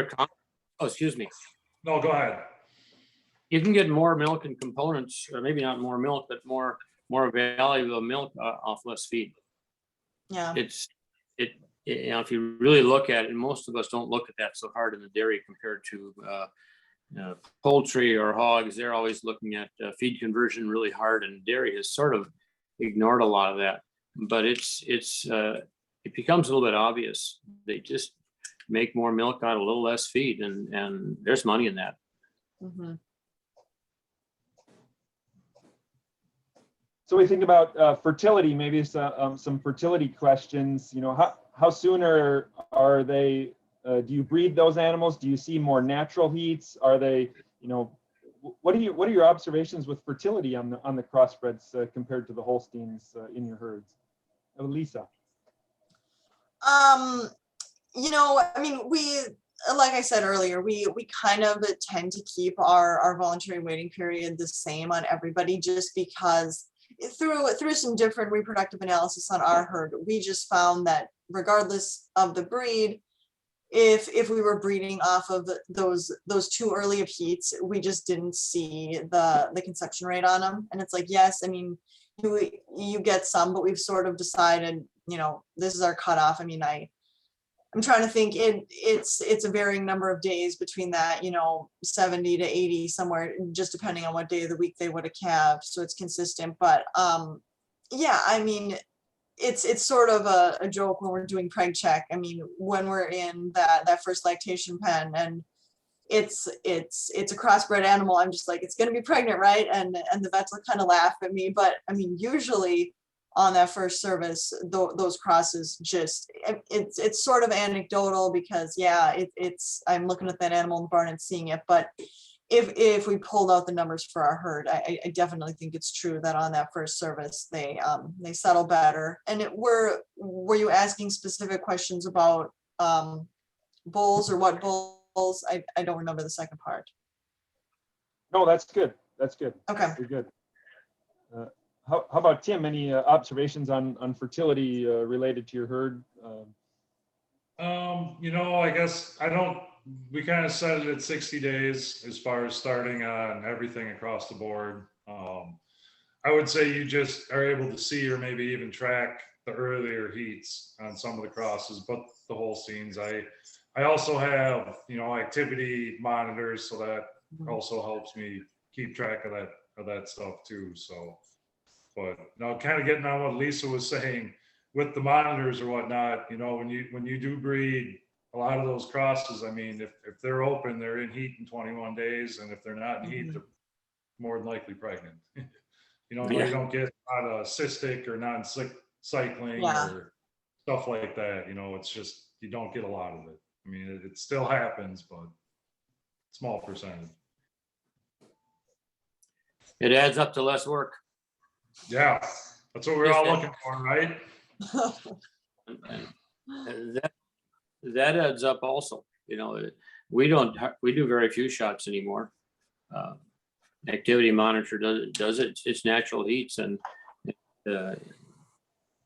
comment. Oh, excuse me. No, go ahead. You can get more milk and components, or maybe not more milk, but more valuable milk off less feed. Yeah. You know, if you really look at it, and most of us don't look at that so hard in the dairy compared to poultry or hogs. They're always looking at feed conversion really hard, and dairy has sort of ignored a lot of that. But it becomes a little bit obvious. They just make more milk out of a little less feed, and there's money in that. Mm-hmm. So we think about fertility, maybe some fertility questions. You know, how soon are they? Do you breed those animals? Do you see more natural heats? Are they, you know, what are your observations with fertility on the crossbreds compared to the Holsteins in your herds? Lisa. You know, I mean, like I said earlier, we kind of tend to keep our voluntary waiting period the same on everybody, just because through some different reproductive analysis on our herd, we just found that regardless of the breed, if we were breeding off of those too early of heats, we just didn't see the conception rate on them. And it's like, yes, I mean, you get some, but we've sort of decided, you know, this is our cutoff. I mean, I'm trying to think, it's a varying number of days between that, you know, 70 to 80 somewhere, just depending on what day of the week they would have calved. So it's consistent. But yeah, I mean, it's sort of a joke when we're doing preg check. I mean, when we're in that first lactation pen and it's a crossbred animal, I'm just like, it's going to be pregnant, right? And the vets will kind of laugh at me. But I mean, usually on that first service, those crosses just, it's sort of anecdotal because yeah, I'm looking at that animal in the barn and seeing it. But if we pulled out the numbers for our herd, I definitely think it's true that on that first service, they settle better. And were you asking specific questions about bulls or what bulls? I don't remember the second part. No, that's good. That's good. Okay. Very good. How about Tim? Any observations on fertility related to your herd? You know, I guess we kind of set it at 60 days as far as starting on everything across the board. I would say you just are able to see or maybe even track the earlier heats on some of the crosses, but the Holsteins, I also have, activity monitors, so that also helps me keep track of that stuff too. So, but now kind of getting on what Lisa was saying with the monitors or whatnot, when you do breed a lot of those crosses, I mean, if they're open, they're in heat in 21 days, and if they're not in heat, they're more than likely pregnant. You don't get a lot of cystic or non-cycling or stuff like that. It's just, you don't get a lot of it. I mean, it still happens, but small percentage. It adds up to less work. Yeah, that's what we're all looking for, right? And that adds up also. We do very few shots anymore. Activity monitor does its natural heats, and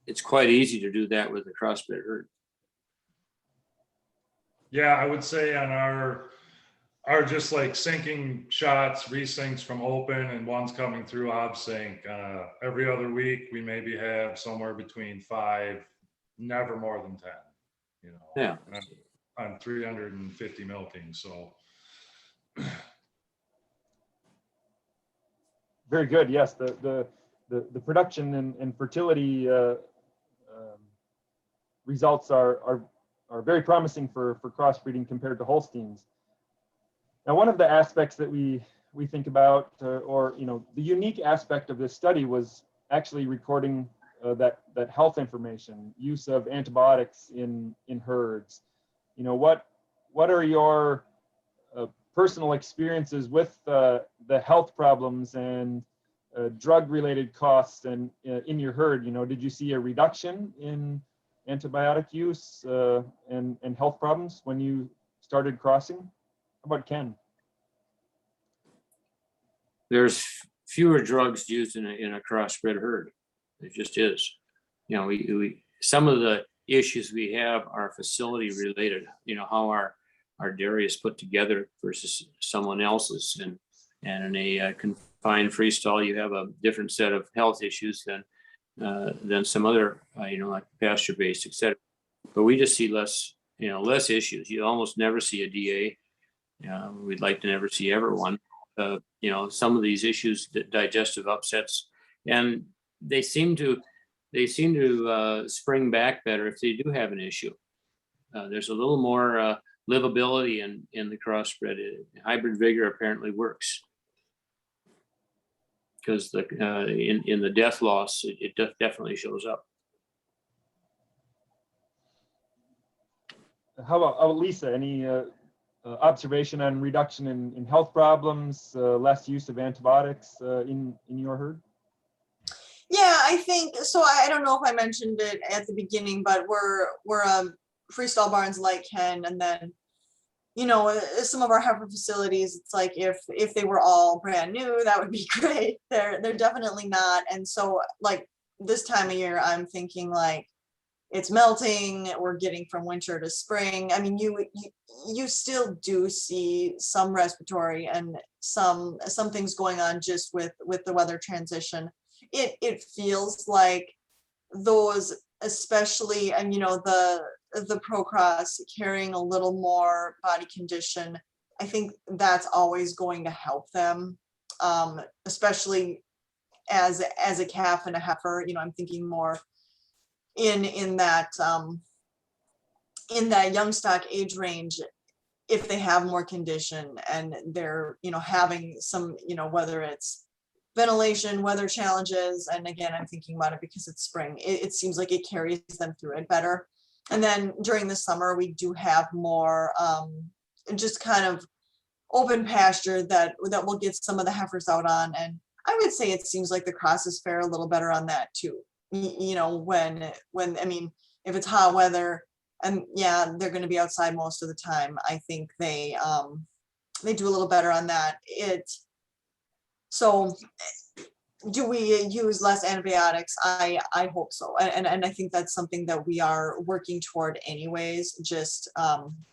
it's quite easy to do that with a crossbred herd. Yeah, I would say on our just like syncing shots, resyncs from open and ones coming through ObSync, every other week we maybe have somewhere between 5, never more than 10, Yeah. On 350 milking. So Very good. Yes, the production and fertility results are very promising for crossbreeding compared to Holsteins. Now, one of the aspects that we think about, the unique aspect of this study was actually recording that health information, use of antibiotics in herds. What are your personal experiences with the health problems and drug-related costs and in your herd? Did you see a reduction in antibiotic use and health problems when you started crossing? How about Ken? There's fewer drugs used in a crossbred herd. It just is. Some of the issues we have are facility related. How our dairy is put together versus someone else's, and in a confined freestall, you have a different set of health issues than some other, like pasture based, etc. But we just see less issues. You almost never see a DA. We'd like to never see ever one. Some of these issues, digestive upsets, and they seem to spring back better if they do have an issue. There's a little more livability in the crossbred. Hybrid vigor apparently works, because in the death loss, it definitely shows up. How about Lisa? Any observation on reduction in health problems, less use of antibiotics in your herd? Yeah, I think so. I don't know if I mentioned it at the beginning, but we're freestall barns like Ken, and then some of our heifer facilities, it's like if they were all brand new, that would be great. They're definitely not. And so like this time of year, I'm thinking like it's melting, we're getting from winter to spring. I mean, you still do see some respiratory and some things going on just with the weather transition. It feels like those, especially, and the ProCROSS carrying a little more body condition, I think that's always going to help them, especially as a calf and a heifer. I'm thinking more in that young stock age range, if they have more condition and they're having some whether it's ventilation, weather challenges, and again, I'm thinking about it because it's spring, it seems like it carries them through it better. And then during the summer, we do have more just kind of open pasture that will get some of the heifers out on. And I would say it seems like the crosses fare a little better on that too. When I mean, if it's hot weather, and yeah, they're going to be outside most of the time, I think they do a little better on that. So do we use less antibiotics? I hope so. And I think that's something that we are working toward anyways, just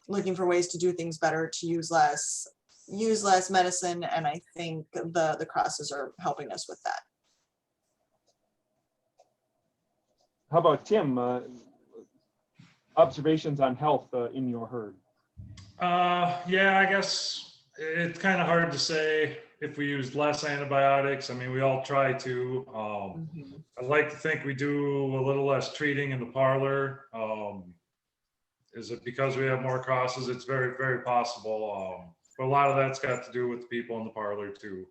looking for ways to do things better, to use less medicine. And I think the crosses are helping us with that. How about Tim? Observations on health in your herd? Yeah, I guess it's kind of hard to say if we use less antibiotics. I mean, we all try to. I like to think we do a little less treating in the parlor. Is it because we have more crosses? It's very, very possible. But a lot of that's got to do with the people in the parlor too.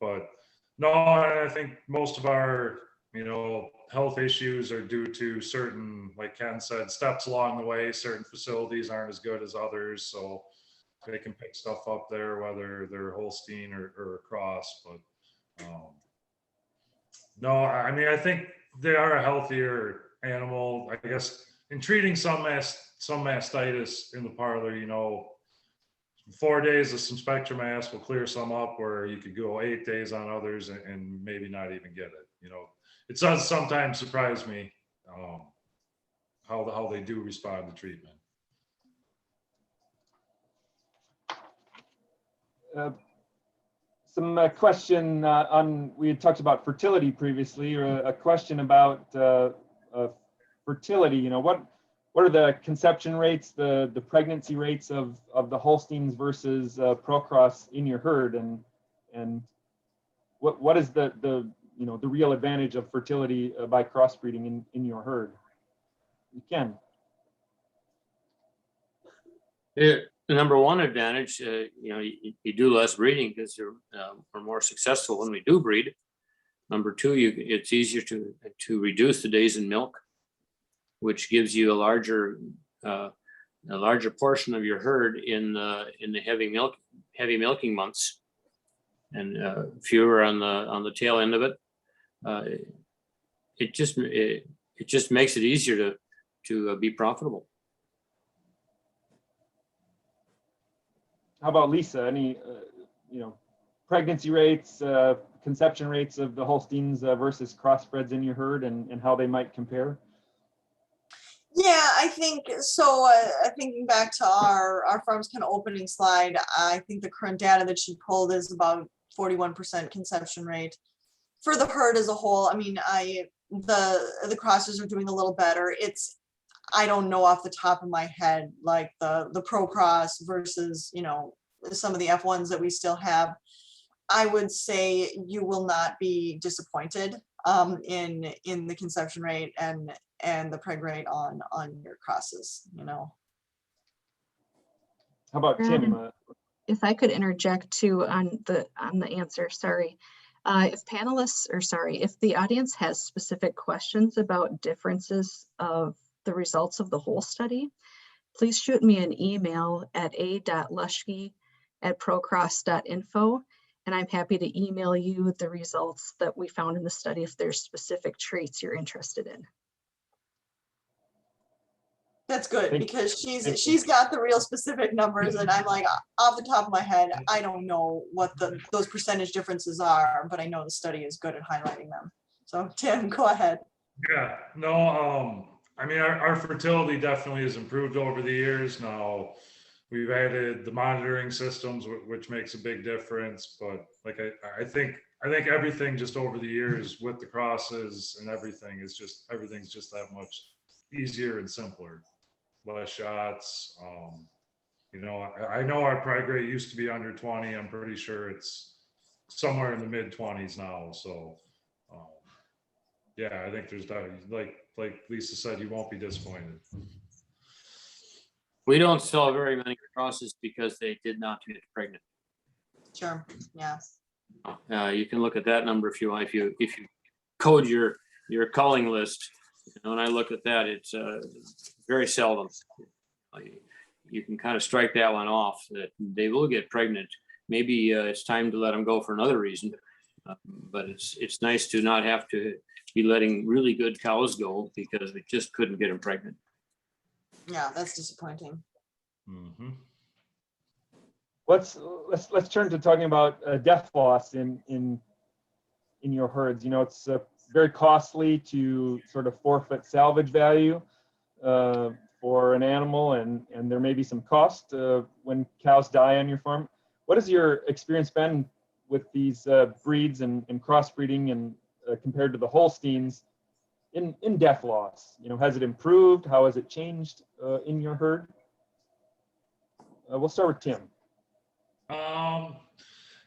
But no, I think most of our, health issues are due to certain, like Ken said, steps along the way. Certain facilities aren't as good as others, so they can pick stuff up there, whether they're Holstein or a cross. But no, I mean, I think they are a healthier animal. I guess in treating some mastitis in the parlor, 4 days of some spectrum mass will clear some up, where you could go 8 days on others and maybe not even get it. It does sometimes surprise me how they do respond to treatment. Some question on, we had talked about fertility previously, or a question about fertility. What are the conception rates, the pregnancy rates of the Holsteins versus ProCROSS in your herd, and what is the real advantage of fertility by crossbreeding in your herd? You can. The number one advantage, you do less breeding because we're more successful when we do breed. Number two, it's easier to reduce the days in milk, which gives you a larger portion of your herd in the heavy milking months, and fewer on the tail end of it. It just makes it easier to be profitable. How about Lisa? Any pregnancy rates, conception rates of the Holsteins versus crossbreds in your herd, and how they might compare? Yeah, I think so. Thinking back to our farm's kind of opening slide, I think the current data that she pulled is about 41% conception rate for the herd as a whole. I mean, the crosses are doing a little better. I don't know off the top of my head, like the ProCROSS versus, some of the F1s that we still have. I would say you will not be disappointed in the conception rate and the preg rate on your crosses, How about Tim? If I could interject too on the answer, sorry. If the audience has specific questions about differences of the results of the whole study, please shoot me an email at a.luschke@procross.info, and I'm happy to email you the results that we found in the study if there's specific traits you're interested in. That's good, because she's got the real specific numbers, and I'm like, off the top of my head, I don't know what those percentage differences are, but I know the study is good at highlighting them. So Tim, go ahead. Yeah, no, I mean, our fertility definitely has improved over the years. Now we've added the monitoring systems, which makes a big difference. But like I think everything just over the years with the crosses and everything's just that much easier and simpler. Less shots. I know our preg rate used to be under 20. I'm pretty sure it's somewhere in the mid 20s now. So yeah, I think there's like Lisa said, you won't be disappointed. We don't sell very many crosses because they did not get pregnant. Sure. Yeah. You can look at that number if you want. If you code your culling list, when I look at that, it's very seldom. You can kind of strike that one off, that they will get pregnant. Maybe it's time to let them go for another reason. But it's nice to not have to be letting really good cows go because we just couldn't get them pregnant. Yeah, that's disappointing. Mm-hmm. Let's turn to talking about death loss in your herds. It's very costly to sort of forfeit salvage value for an animal, and there may be some cost when cows die on your farm. What has your experience been with these breeds and crossbreeding and compared to the Holsteins in death loss? Has it improved? How has it changed in your herd? We'll start with Tim.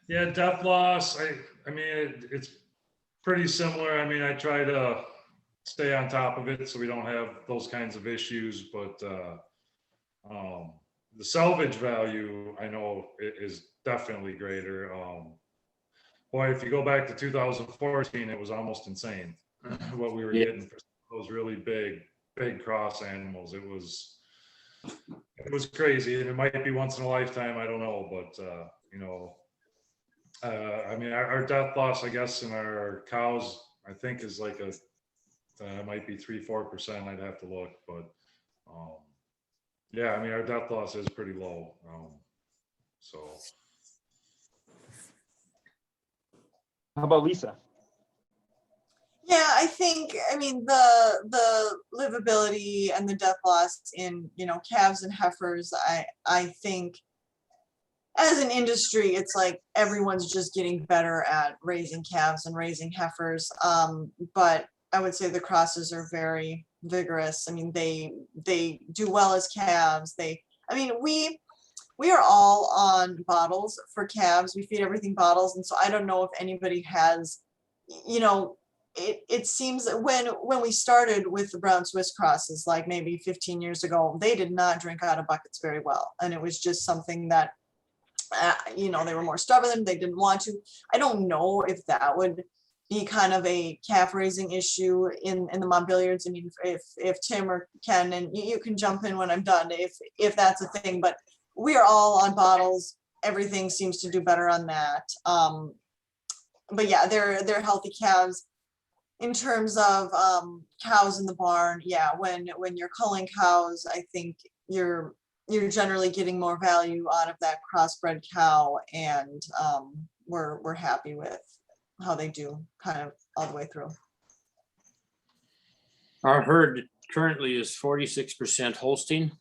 Yeah, death loss. I mean, it's pretty similar. I mean, I try to stay on top of it so we don't have those kinds of issues. But the salvage value, I know, is definitely greater. Boy, if you go back to 2014, it was almost insane what we were getting for those really big cross animals. It was crazy, and it might be once in a lifetime. I don't know, but I mean, our death loss, I guess, in our cows, I think is like it might be 3-4%. I'd have to look, but yeah, I mean, our death loss is pretty low. So. How about Lisa? Yeah, I mean, the livability and the death loss in, calves and heifers, I think as an industry, it's like everyone's just getting better at raising calves and raising heifers. But I would say the crosses are very vigorous. I mean, they do well as calves. We are all on bottles for calves. We feed everything bottles. And so I don't know if anybody has, it seems that when we started with the brown Swiss crosses, like maybe 15 years ago, they did not drink out of buckets very well. And it was just something that, they were more stubborn. They didn't want to. I don't know if that would be kind of a calf raising issue in the Montbilliards. I mean, if Tim or Ken, and you can jump in when I'm done, if that's a thing, but we are all on bottles. Everything seems to do better on that. But yeah, they're healthy calves. In terms of cows in the barn, yeah, when you're culling cows, I think you're generally getting more value out of that crossbred cow, and we're happy with how they do kind of all the way through. Our herd currently is 46% Holstein,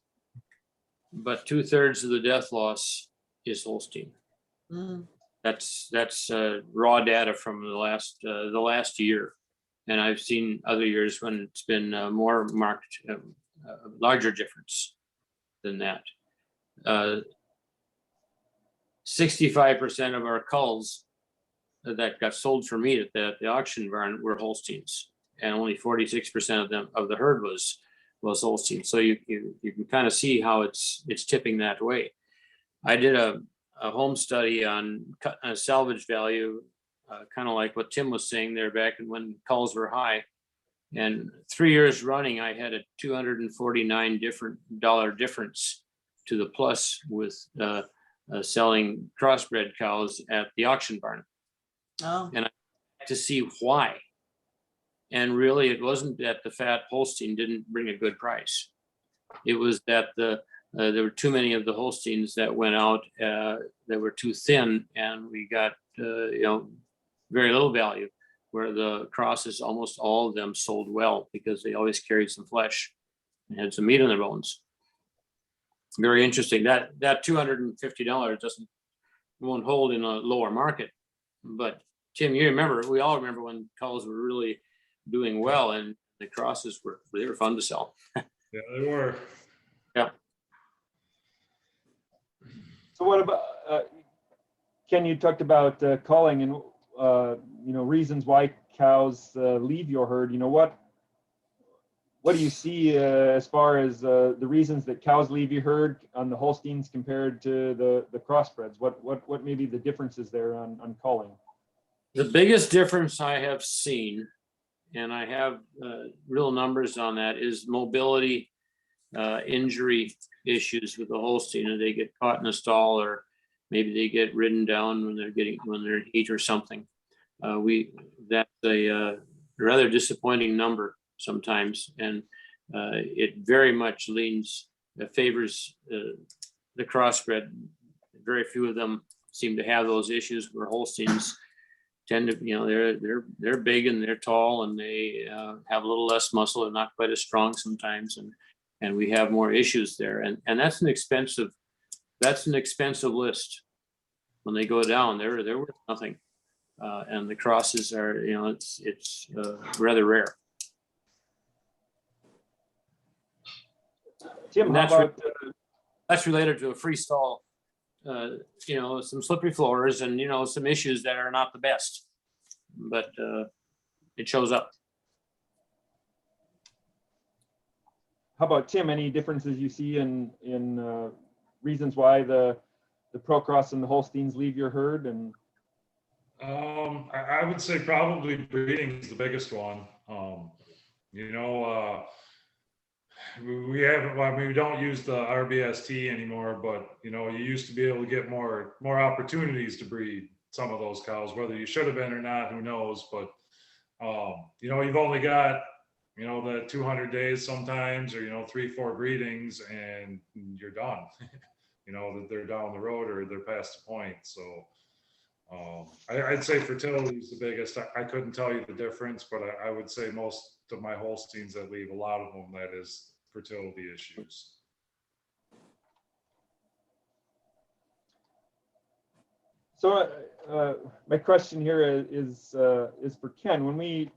but 2/3 of the death loss is Holstein. Mm. That's raw data from the last year, and I've seen other years when it's been more marked, larger difference than that. 65% of our culls that got sold for meat at the auction barn were Holsteins, and only 46% of the herd was Holstein. So you can kind of see how it's tipping that way. I did a home study on salvage value, kind of like what Tim was saying there back when culls were high. And 3 years running, I had a $249 difference to the plus with selling crossbred cows at the auction barn. Oh. And I had to see why. And really, it wasn't that the fat Holstein didn't bring a good price. It was that there were too many of the Holsteins that went out that were too thin, and we got very little value. Where the crosses, almost all of them sold well because they always carried some flesh and had some meat on their bones. Very interesting. That $250 won't hold in a lower market. But Tim, we all remember when culls were really doing well, and the crosses were fun to sell. Yeah, they were. Yeah. So what about Ken? You talked about culling and reasons why cows leave your herd. What do you see as far as the reasons that cows leave your herd on the Holsteins compared to the crossbreds? What may be the differences there on culling? The biggest difference I have seen, and I have real numbers on that, is mobility, injury issues with the Holstein, and they get caught in a stall, or maybe they get ridden down when they're in heat or something. That's a rather disappointing number sometimes, and it very much favors the crossbred. Very few of them seem to have those issues, where Holsteins tend to, they're big and they're tall, and they have a little less muscle and not quite as strong sometimes, and we have more issues there, and that's an expensive list. When they go down, they're worth nothing. And the crosses are, it's rather rare. Tim, And how about, that's related to a freestall, some slippery floors and, some issues that are not the best, but it shows up. how about Tim, any differences you see in reasons why the ProCROSS and the Holsteins leave your herd? And I would say probably breeding is the biggest one. We haven't, well, I mean, we don't use the RBST anymore, but you used to be able to get more opportunities to breed some of those cows, whether you should have been or not, who knows? But you've only got the 200 days sometimes, or 3-4 breedings, and you're done. That they're down the road or they're past the point. So I'd say fertility is the biggest. I couldn't tell you the difference, but I would say most of my Holsteins that leave, a lot of them, that is fertility issues. so my question here is for Ken. When we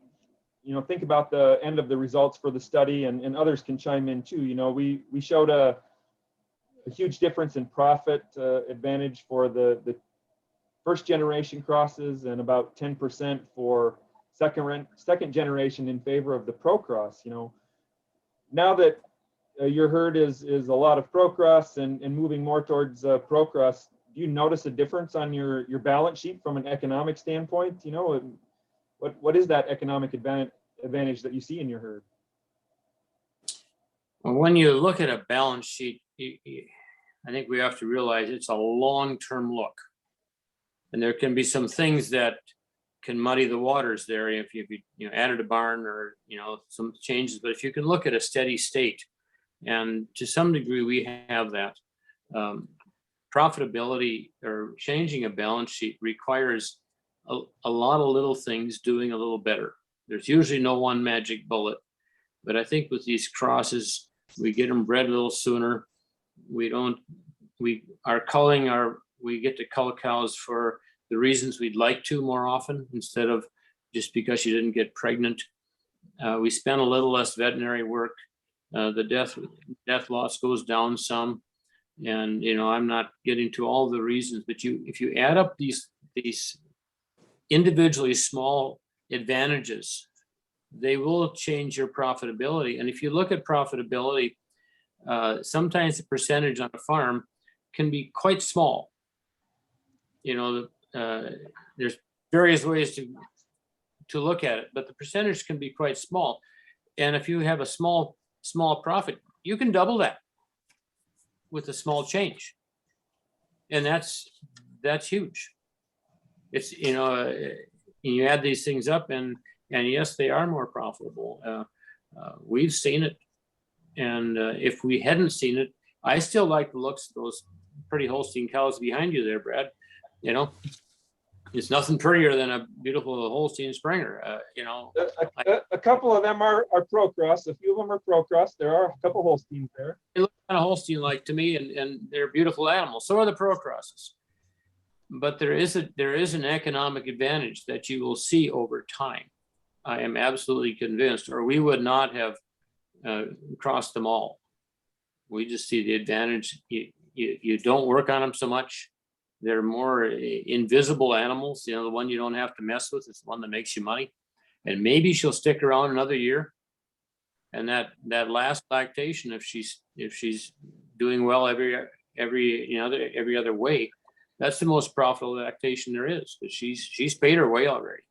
think about the end of the results for the study, and others can chime in too, we showed a huge difference in profit advantage for the first generation crosses, and about 10% for second generation in favor of the ProCROSS. Now that your herd is a lot of ProCROSS and moving more towards ProCROSS, do you notice a difference on your balance sheet from an economic standpoint? What is that economic advantage that you see in your herd? Well, when you look at a balance sheet, I think we have to realize it's a long-term look. And there can be some things that can muddy the waters there if you added a barn or some changes. But if you can look at a steady state, and to some degree we have that, profitability or changing a balance sheet requires a lot of little things doing a little better. There's usually no one magic bullet, but I think with these crosses, we get them bred a little sooner. We get to cull cows for the reasons we'd like to more often, instead of just because you didn't get pregnant. We spend a little less veterinary work. The death loss goes down some, and I'm not getting to all the reasons, but if you add up these individually small advantages, they will change your profitability. And if you look at profitability, sometimes the percentage on a farm can be quite small. There's various ways to look at it, but the percentage can be quite small. And if you have a small profit, you can double that with a small change. And that's huge. It's, you add these things up, and yes, they are more profitable. We've seen it. And if we hadn't seen it, I still like the looks of those pretty Holstein cows behind you there, Brad. It's nothing prettier than a beautiful Holstein Springer. A couple of them are ProCROSS. A few of them are ProCROSS. There are a couple Holsteins there. They look kind of Holstein-like to me, and they're beautiful animals. So are the ProCROSSes. But there is an economic advantage that you will see over time. I am absolutely convinced, or we would not have crossed them all. We just see the advantage. You don't work on them so much. They're more invisible animals. The one you don't have to mess with is the one that makes you money. And maybe she'll stick around another year. And that last lactation, if she's doing well every other way, that's the most profitable lactation there is, because she's paid her way already.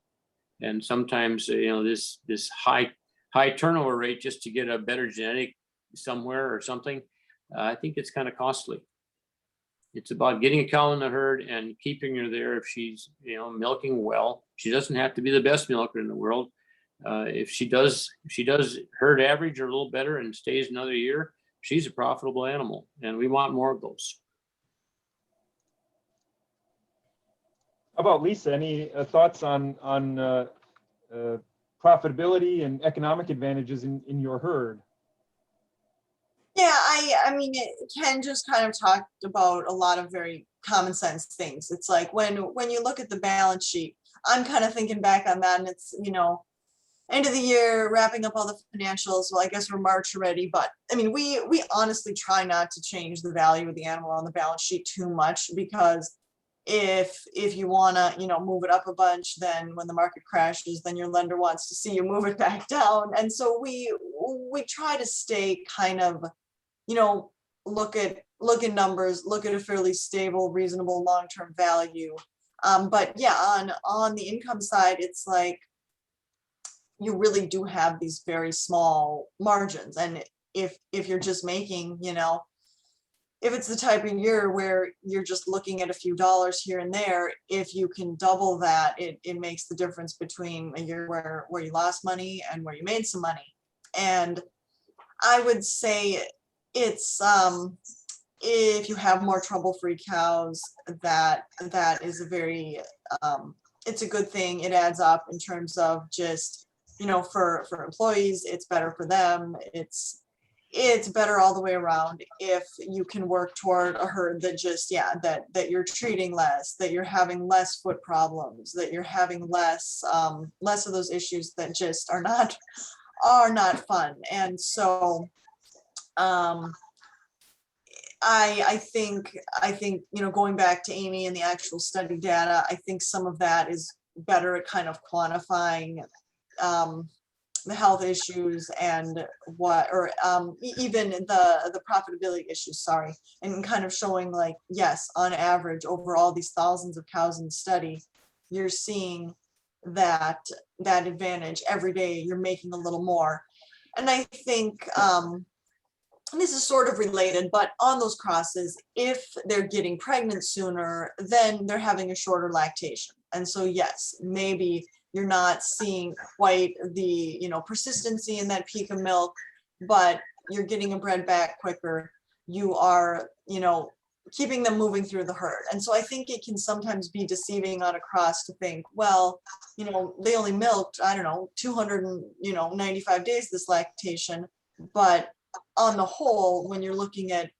And sometimes this high turnover rate just to get a better genetic somewhere or something, I think it's kind of costly. It's about getting a cow in the herd and keeping her there. If she's milking well, she doesn't have to be the best milker in the world. If she does herd average or a little better and stays another year, she's a profitable animal, and we want more of those. How about Lisa? Any thoughts on profitability and economic advantages in your herd? Yeah, I mean, Ken just kind of talked about a lot of very common sense things. It's like when you look at the balance sheet, I'm kind of thinking back on that, and it's, end of the year, wrapping up all the financials. Well, I guess we're March already, but I mean, we honestly try not to change the value of the animal on the balance sheet too much, because if you want to, you know, move it up a bunch, then when the market crashes, then your lender wants to see you move it back down. And so we try to stay kind of, you know, look at numbers, look at a fairly stable, reasonable long-term value. But yeah, on the income side, it's like, you really do have these very small margins. And if you're just making, you know, if it's the type of year where you're just looking at a few dollars here and there, if you can double that, it makes the difference between a year where you lost money and where you made some money. And I would say it's if you have more trouble-free cows, that is a very it's a good thing. It adds up in terms of just, you know, for employees, it's better for them. It's better all the way around if you can work toward a herd that just, yeah, that you're treating less, that you're having less foot problems, that you're having less of those issues that just are not fun. And so I think, you know, going back to Amy and the actual study data, I think some of that is better at kind of quantifying the health issues and even the profitability issues, sorry, and kind of showing like, yes, on average, over all these thousands of cows in the study, you're seeing that advantage every day. You're making a little more. And I think this is sort of related, but on those crosses, if they're getting pregnant sooner, then they're having a shorter lactation. And so, yes, maybe you're not seeing quite the, you know, persistency in that peak of milk, but you're getting them bred back quicker. You are, you know, keeping them moving through the herd. And so I think it can sometimes be deceiving on a cross to think, well, you know, they only milked, I don't know, 295 days this lactation. But on the whole, when you're looking at,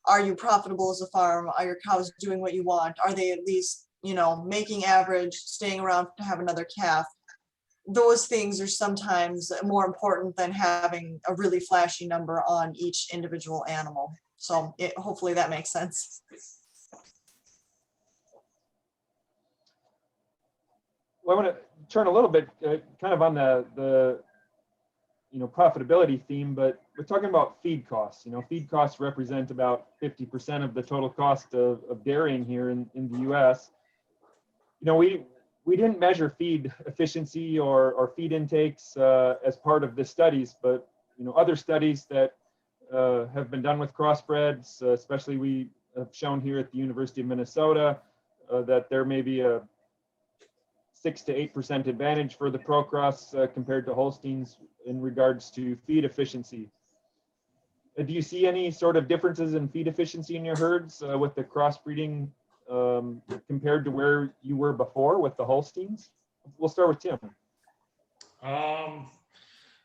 are you profitable as a farm? Are your cows doing what you want? Are they at least, you know, making average, staying around to have another calf? Those things are sometimes more important than having a really flashy number on each individual animal. So hopefully that makes sense. Well, I want to turn a little bit kind of on the you know, profitability theme, but we're talking about feed costs. You know, feed costs represent about 50% of the total cost of dairying here in the US. You know, we didn't measure feed efficiency or feed intakes as part of the studies, but, you know, other studies that have been done with crossbreds, especially we have shown here at the University of Minnesota, that there may be a 6 to 8% advantage for the ProCROSS compared to Holsteins in regards to feed efficiency. Do you see any sort of differences in feed efficiency in your herds with the crossbreeding compared to where you were before with the Holsteins? We'll start with Tim.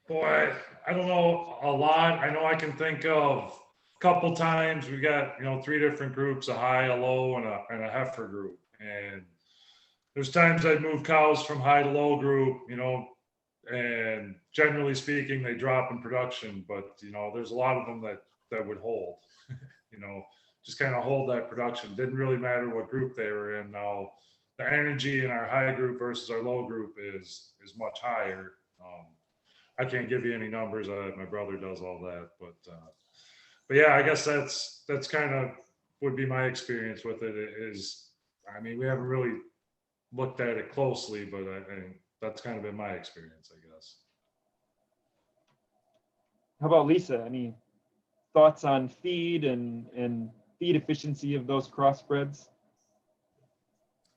Boy, I don't know a lot. I know I can think of a couple times we got, you know, 3 different groups, a high, a low, and a heifer group. And there's times I'd move cows from high to low group, you know, and generally speaking, they drop in production, but, you know, there's a lot of them that would hold, you know, just kind of hold that production. Didn't really matter what group they were in. Now, the energy in our high group versus our low group is much higher. I can't give you any numbers. My brother does all that, but yeah, I guess that's kind of would be my experience with it. Is, I mean, we haven't really looked at it closely, but I that's kind of been my experience, I guess. How about Lisa? Any thoughts on feed and feed efficiency of those crossbreds?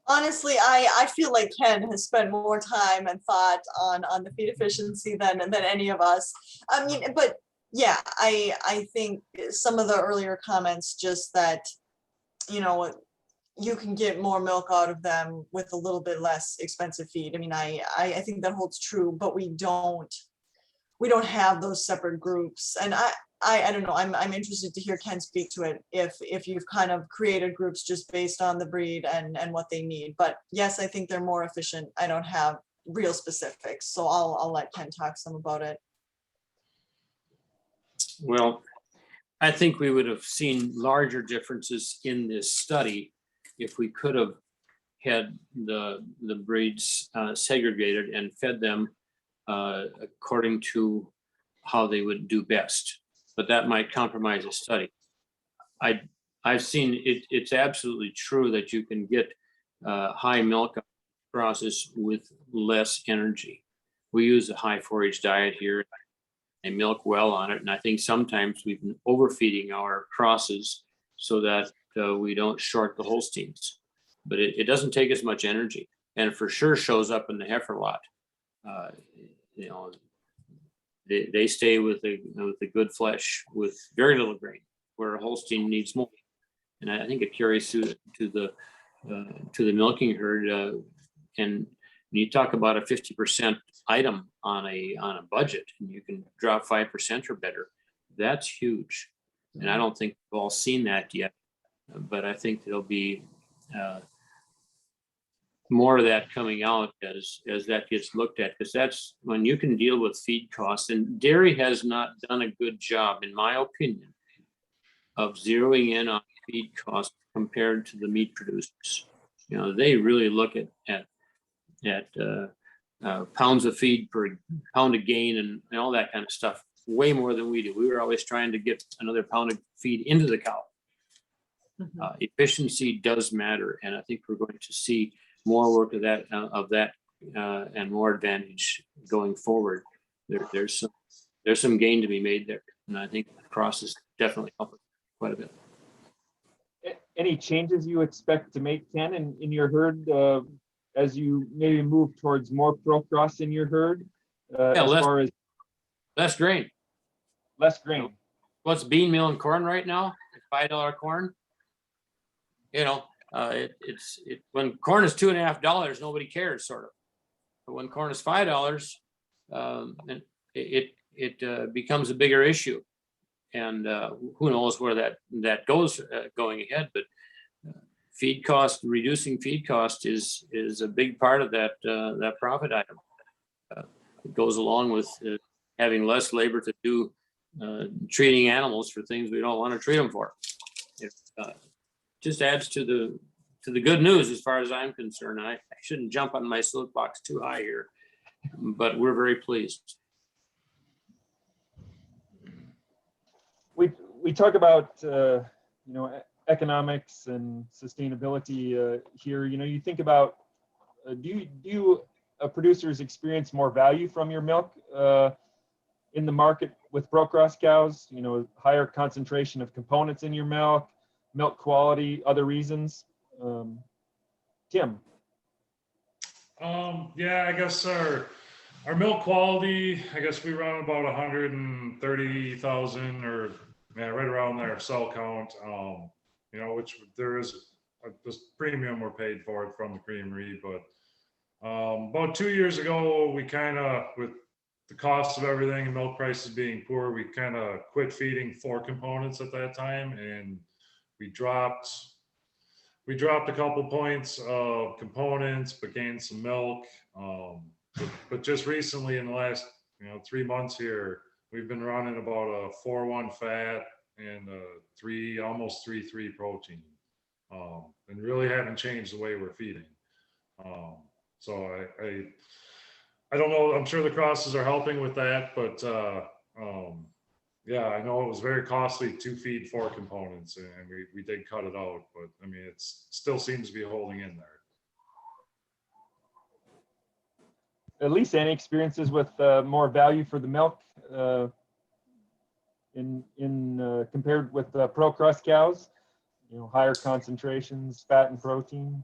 Honestly, I feel like Ken has spent more time and thought on the feed efficiency than any of us. I mean, but yeah, I think some of the earlier comments, just that, you know, you can get more milk out of them with a little bit less expensive feed. I mean, I think that holds true, but we don't have those separate groups. And I don't know, I'm interested to hear Ken speak to it if you've kind of created groups just based on the breed and what they need. But yes, I think they're more efficient. I don't have real specifics. So I'll let Ken talk some about it. Well, I think we would have seen larger differences in this study if we could have had the breeds segregated and fed them according to how they would do best. But that might compromise a study. I've seen it. It's absolutely true that you can get high milk crosses with less energy. We use a high forage diet here and milk well on it. And I think sometimes we've been overfeeding our crosses so that we don't short the Holsteins. But it doesn't take as much energy, and it for sure shows up in the heifer lot. You know, they stay with the good flesh with very little grain, where a Holstein needs more. And I think it carries through to the milking herd. And you talk about a 50% item on a budget, and you can drop 5% or better. That's huge. And I don't think we've all seen that yet, but I think there'll be more of that coming out as that gets looked at, because that's when you can deal with feed costs. And dairy has not done a good job, in my opinion, of zeroing in on feed costs compared to the meat producers. You know, they really look at pounds of feed per pound of gain and all that kind of stuff way more than we do. We were always trying to get another pound of feed into the cow. Efficiency does matter, and I think we're going to see more work of that and more advantage going forward. There's some gain to be made there, and I think ProCROSS is definitely helping quite a bit. Any changes you expect to make, Ken, in your herd as you maybe move towards more ProCROSS in your herd? Far as less grain. Less grain. What's bean meal and corn right now? $5 corn. You know, when corn is $2.50, nobody cares, sort of. But when corn is $5, it becomes a bigger issue. And who knows where that goes going ahead. But feed cost, reducing feed cost is a big part of that profit item. It goes along with having less labor to do treating animals for things we don't want to treat them for. It just adds to the good news as far as I'm concerned. I shouldn't jump on my soapbox too high here, but we're very pleased. We talk about economics and sustainability here. You know, you think about do producers experience more value from your milk in the market with ProCROSS cows? You know, higher concentration of components in your milk quality, other reasons. Tim. Yeah, I guess our milk quality, I guess we run about 130,000 or right around there cell count. You know, which there is this premium we're paid for it from the creamery, but about 2 years ago, we kind of, with the cost of everything and milk prices being poor, we kind of quit feeding 4 components at that time, and we dropped a couple points of components, but gained some milk. But just recently, in the last 3 months here, we've been running about a 4.1 fat and almost 3.3 protein, and really haven't changed the way we're feeding. So I don't know. I'm sure the crosses are helping with that, but yeah, I know it was very costly to feed 4 components, and we did cut it out. But I mean, it still seems to be holding in there. At least any experiences with more value for the milk in compared with ProCROSS cows, higher concentrations, fat and protein?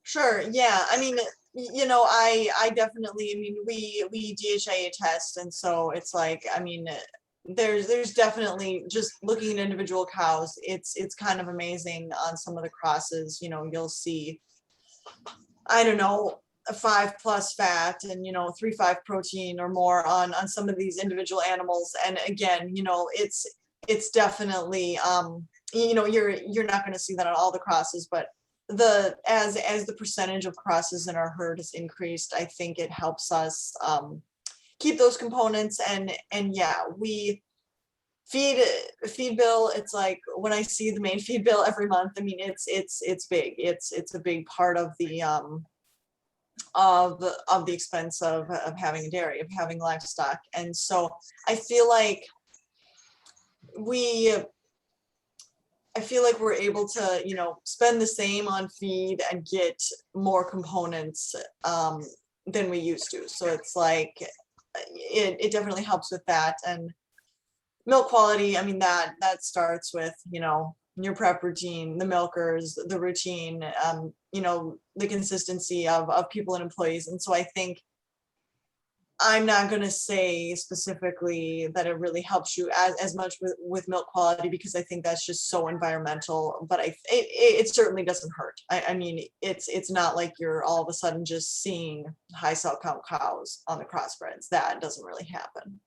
Sure. Yeah. I mean, I definitely, we DHIA test. And so it's like, I mean, there's definitely, just looking at individual cows, it's kind of amazing on some of the crosses. You'll see, I don't know, a 5+ fat and 3.5 protein or more on some of these individual animals. And again, it's definitely you're not going to see that on all the crosses, but as the percentage of crosses in our herd has increased, I think it helps us keep those components. And yeah, we feed bill, it's like when I see the main feed bill every month, I mean, it's big. It's a big part of the expense of having a dairy, of having livestock. And so I feel like we're able to, you know, spend the same on feed and get more components than we used to. So it's like it definitely helps with that. And milk quality, I mean, that starts with, you know, your prep routine, the milkers, the routine, you know, the consistency of people and employees. And so I think I'm not going to say specifically that it really helps you as much with milk quality, because I think that's just so environmental, but it certainly doesn't hurt. I mean, it's not like you're all of a sudden just seeing high cell count cows on the crossbreds. That doesn't really happen.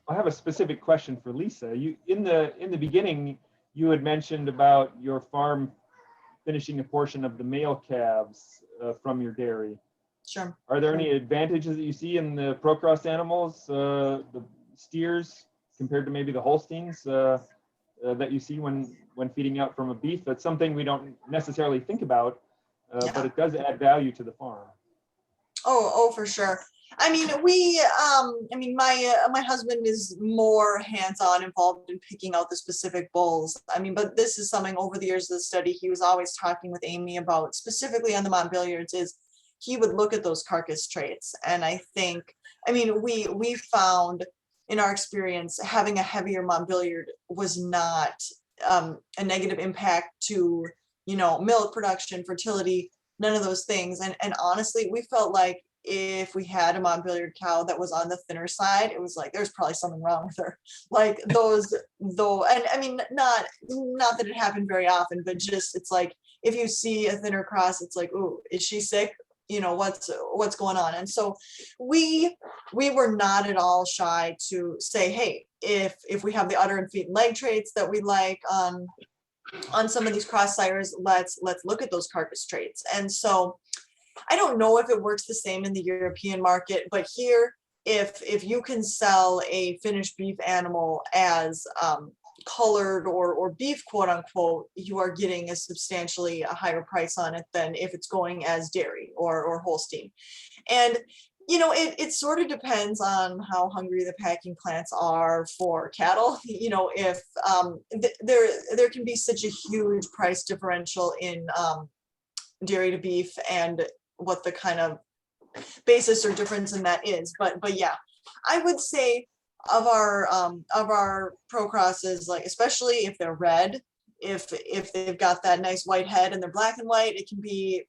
I have a specific question for Lisa. You in the beginning, you had mentioned about your farm finishing a portion of the male calves from your dairy. Sure. Are there any advantages that you see in the ProCROSS animals, the steers, compared to maybe the Holsteins that you see when feeding out from a beef? That's something we don't necessarily think about, but it does add value to the farm. Oh, for sure. I mean, my husband is more hands-on involved in picking out the specific bulls. I mean, but this is something over the years of the study, he was always talking with Amy about, specifically on the Montbilliards, is he would look at those carcass traits. And I think, I mean, we found in our experience, having a heavier Montbilliard was not a negative impact to, you know, milk production, fertility, none of those things. And honestly, we felt like if we had a Montbilliard cow that was on the thinner side, it was like there's probably something wrong with her. Like those, though, and I mean, not that it happened very often, but just it's like if you see a thinner cross, it's like, ooh, is she sick? You know, what's going on? And so we were not at all shy to say, hey, if we have the udder and feet and leg traits that we like on some of these cross sires, let's look at those carcass traits. And so I don't know if it works the same in the European market, but here, if you can sell a finished beef animal as colored or beef, quote unquote, you are getting a substantially higher price on it than if it's going as dairy or Holstein. And you know, it sort of depends on how hungry the packing plants are for cattle. You know, if there can be such a huge price differential in dairy to beef and what the kind of basis or difference in that is. But yeah, I would say of our ProCROSSes, like especially if they're red, if they've got that nice white head and they're black and white, it can be,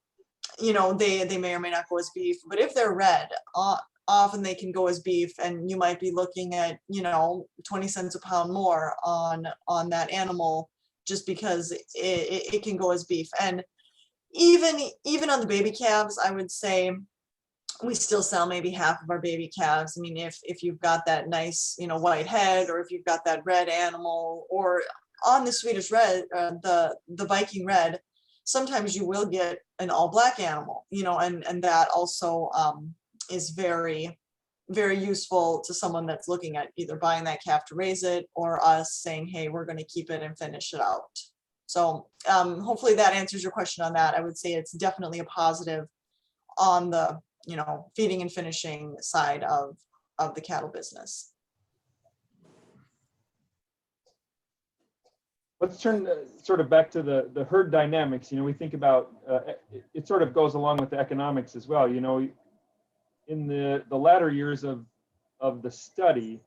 you know, they may or may not go as beef. But if they're red, often they can go as beef, and you might be looking at, you know, 20 cents a pound more on that animal just because it can go as beef. And even on the baby calves, I would say we still sell maybe half of our baby calves. I mean, if you've got that nice, you know, white head, or if you've got that red animal, or on the Swedish red, the Viking red, sometimes you will get an all black animal, you know, and that also is very, very useful to someone that's looking at either buying that calf to raise it, or us saying, hey, we're going to keep it and finish it out. So hopefully that answers your question on that. I would say it's definitely a positive on the, you know, feeding and finishing side of the cattle business. Let's turn sort of back to the herd dynamics. You know, we think about, it sort of goes along with the economics as well. You know, in the latter years of the study,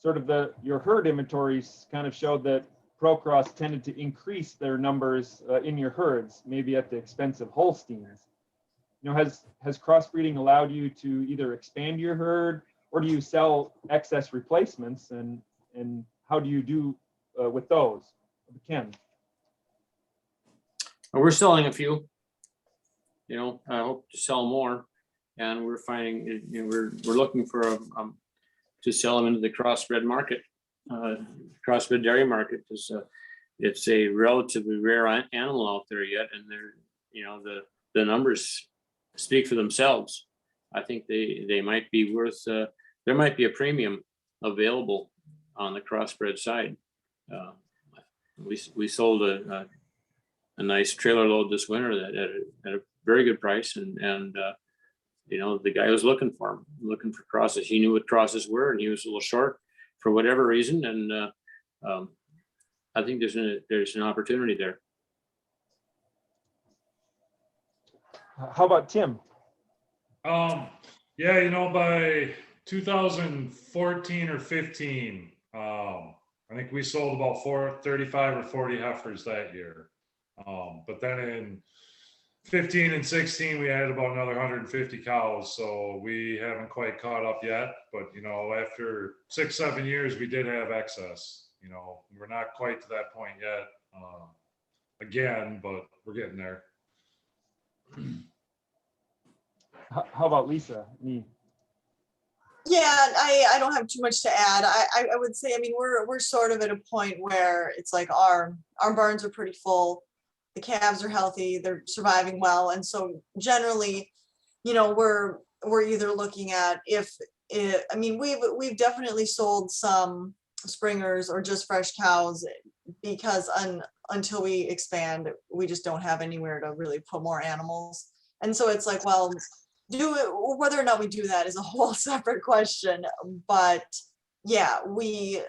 sort of your herd inventories kind of showed that ProCROSS tended to increase their numbers in your herds, maybe at the expense of Holsteins. You know, has crossbreeding allowed you to either expand your herd, or do you sell excess replacements, and how do you do with those? Ken? We're selling a few. You know, I hope to sell more, and we're finding, you know, we're looking for to sell them into the crossbred market. crossbred dairy market, because it's a relatively rare animal out there yet, and they're, you know, the numbers speak for themselves. I think they might be worth, there might be a premium available on the crossbred side. We sold a nice trailer load this winter that at a very good price, and you know, the guy was looking for crosses. He knew what crosses were, and he was a little short for whatever reason, and I think there's an opportunity there. How about Tim? Yeah, you know, by 2014 or 15, I think we sold about 35 or 40 heifers that year. But then in 15 and 16, we added about another 150 cows. So we haven't quite caught up yet. But, you know, after 6-7 years, we did have excess. You know, we're not quite to that point yet again, but we're getting there. How about Lisa? Me. Yeah, I don't have too much to add. I would say, I mean, we're sort of at a point where it's like our barns are pretty full. The calves are healthy, they're surviving well. And so generally, you know, we're either looking at I mean, we've definitely sold some springers or just fresh cows because until we expand, we just don't have anywhere to really put more animals. And so it's like, well, whether or not we do that is a whole separate question. But yeah, we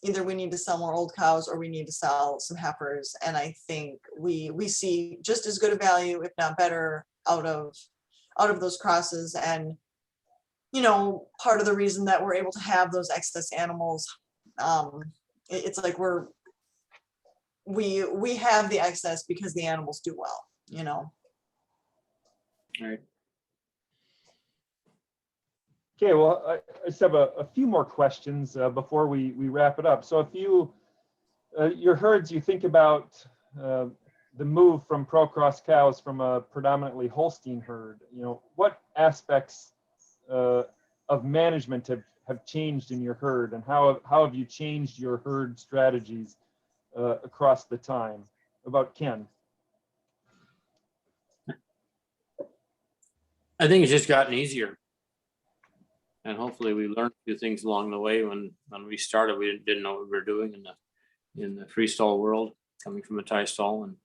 either we need to sell more old cows or we need to sell some heifers. And I think we see just as good a value, if not better, out of those crosses. And you know, part of the reason that we're able to have those excess animals, it's like we have the excess because the animals do well, you know. All right. Okay, well, I just have a few more questions before we wrap it up. So if your herds, you think about the move from ProCROSS cows from a predominantly Holstein herd, you know, what aspects of management have changed in your herd, and how have you changed your herd strategies across the time? About Ken. I think it's just gotten easier. And hopefully we learned a few things along the way. When we started, we didn't know what we were doing in the freestall world, coming from a tie stall, and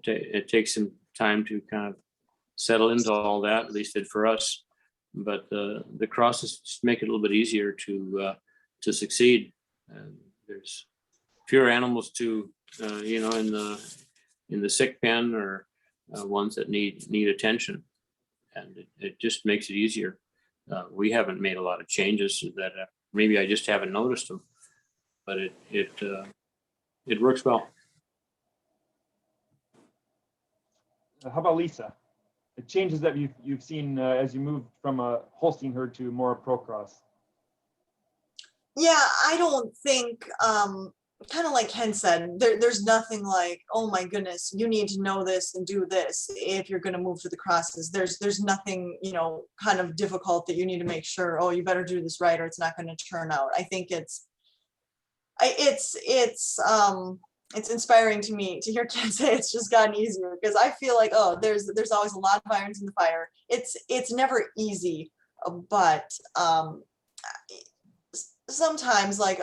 it takes some time to kind of settle into all that, at least did for us. But the crosses just make it a little bit easier to succeed. And there's fewer animals to you know, in the sick pen, or ones that need attention, and it just makes it easier. We haven't made a lot of changes that maybe I just haven't noticed them, but it works well. How about Lisa? The changes that you've seen as you moved from a Holstein herd to more ProCROSS. Yeah, I don't think, kind of like Ken said, there's nothing like, oh my goodness, you need to know this and do this if you're going to move to the crosses. There's nothing, you know, kind of difficult that you need to make sure, oh, you better do this right or it's not going to turn out. I think it's inspiring to me to hear Ken say it's just gotten easier, because I feel like, oh, there's always a lot of irons in the fire. It's never easy, but sometimes, like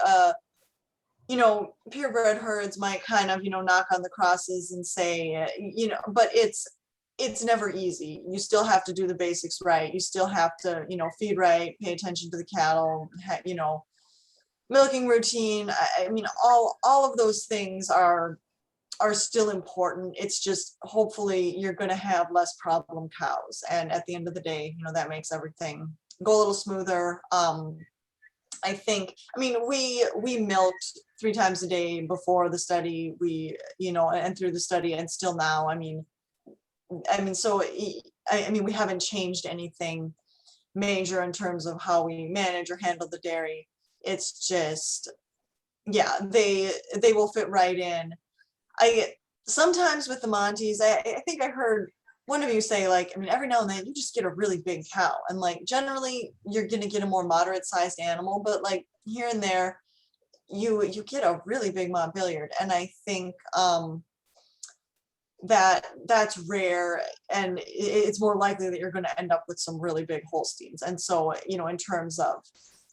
you know, purebred herds might kind of, you know, knock on the crosses and say, you know, but it's never easy. You still have to do the basics right. You still have to, you know, feed right, pay attention to the cattle, you know, milking routine. I mean, all of those things are still important. It's just, hopefully you're going to have less problem cows. And at the end of the day, you know, that makes everything go a little smoother. I think, I mean, we milked 3 times a day before the study, you know, and through the study, and still now, I mean, so, I mean, we haven't changed anything major in terms of how we manage or handle the dairy. It's just, yeah, they will fit right in. Sometimes with the Montes, I think I heard one of you say, like, I mean, every now and then you just get a really big cow, and like generally you're going to get a more moderate sized animal, but like here and there, you get a really big Montbéliard, and I think that's rare, and it's more likely that you're going to end up with some really big Holsteins. And so, you know, in terms of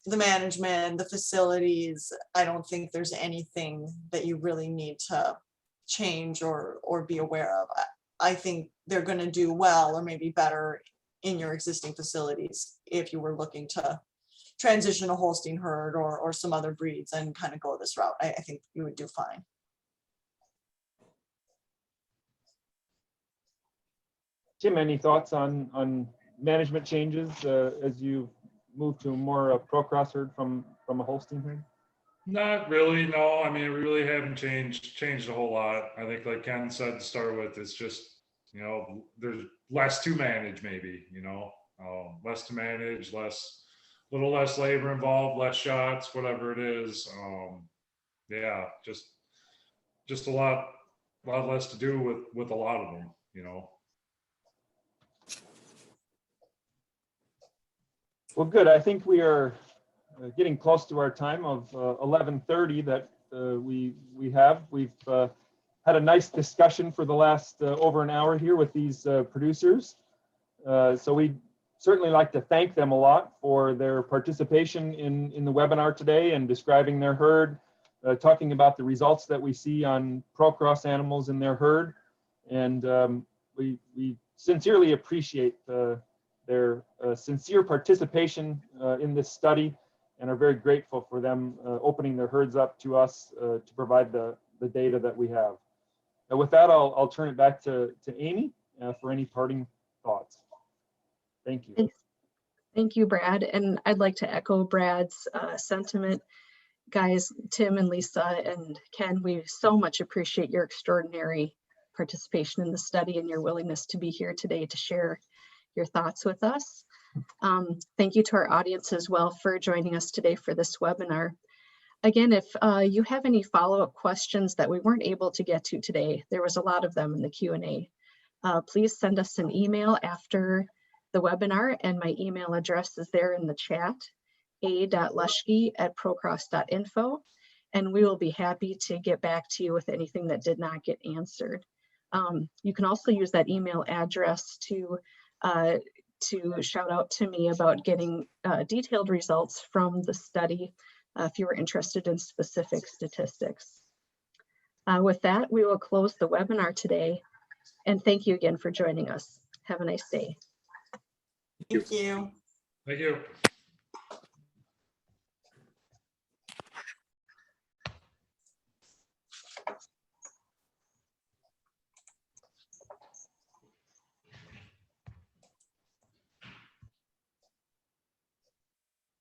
the management, the facilities, I don't think there's anything that you really need to change or be aware of. I think they're going to do well, or maybe better, in your existing facilities if you were looking to transition a Holstein herd or some other breeds and kind of go this route. I think you would do fine. Tim, any thoughts on management changes as you move to a more ProCROSS herd from a Holstein herd? Not really, no. I mean, we really haven't changed a whole lot. I think, like Ken said to start with, it's just, you know, there's less to manage, maybe, you know, less to manage, little less labor involved, less shots, whatever it is. Yeah, just a lot less to do with a lot of them, you know. Well, good. I think we are getting close to our time of 11:30 that we have. We've had a nice discussion for the last over an hour here with these producers. So we'd certainly like to thank them a lot for their participation in the webinar today and describing their herd, talking about the results that we see on ProCROSS animals in their herd. And we sincerely appreciate their sincere participation in this study, and are very grateful for them opening their herds up to us to provide the data that we have. And with that, I'll turn it back to Amy for any parting thoughts. Thank you. Thank you, Brad. And I'd like to echo Brad's sentiment. Guys, Tim and Lisa and Ken, we so much appreciate your extraordinary participation in the study and your willingness to be here today to share your thoughts with us. Thank you to our audience as well for joining us today for this webinar. Again, if you have any follow-up questions that we weren't able to get to today, there was a lot of them in the Q&A. Please send us an email after the webinar, and my email address is there in the chat, a.luschke@procross.info, and we will be happy to get back to you with anything that did not get answered. You can also use that email address to shout out to me about getting detailed results from the study if you were interested in specific statistics. With that, we will close the webinar today, and thank you again for joining us. Have a nice day. Thank you. Thank you.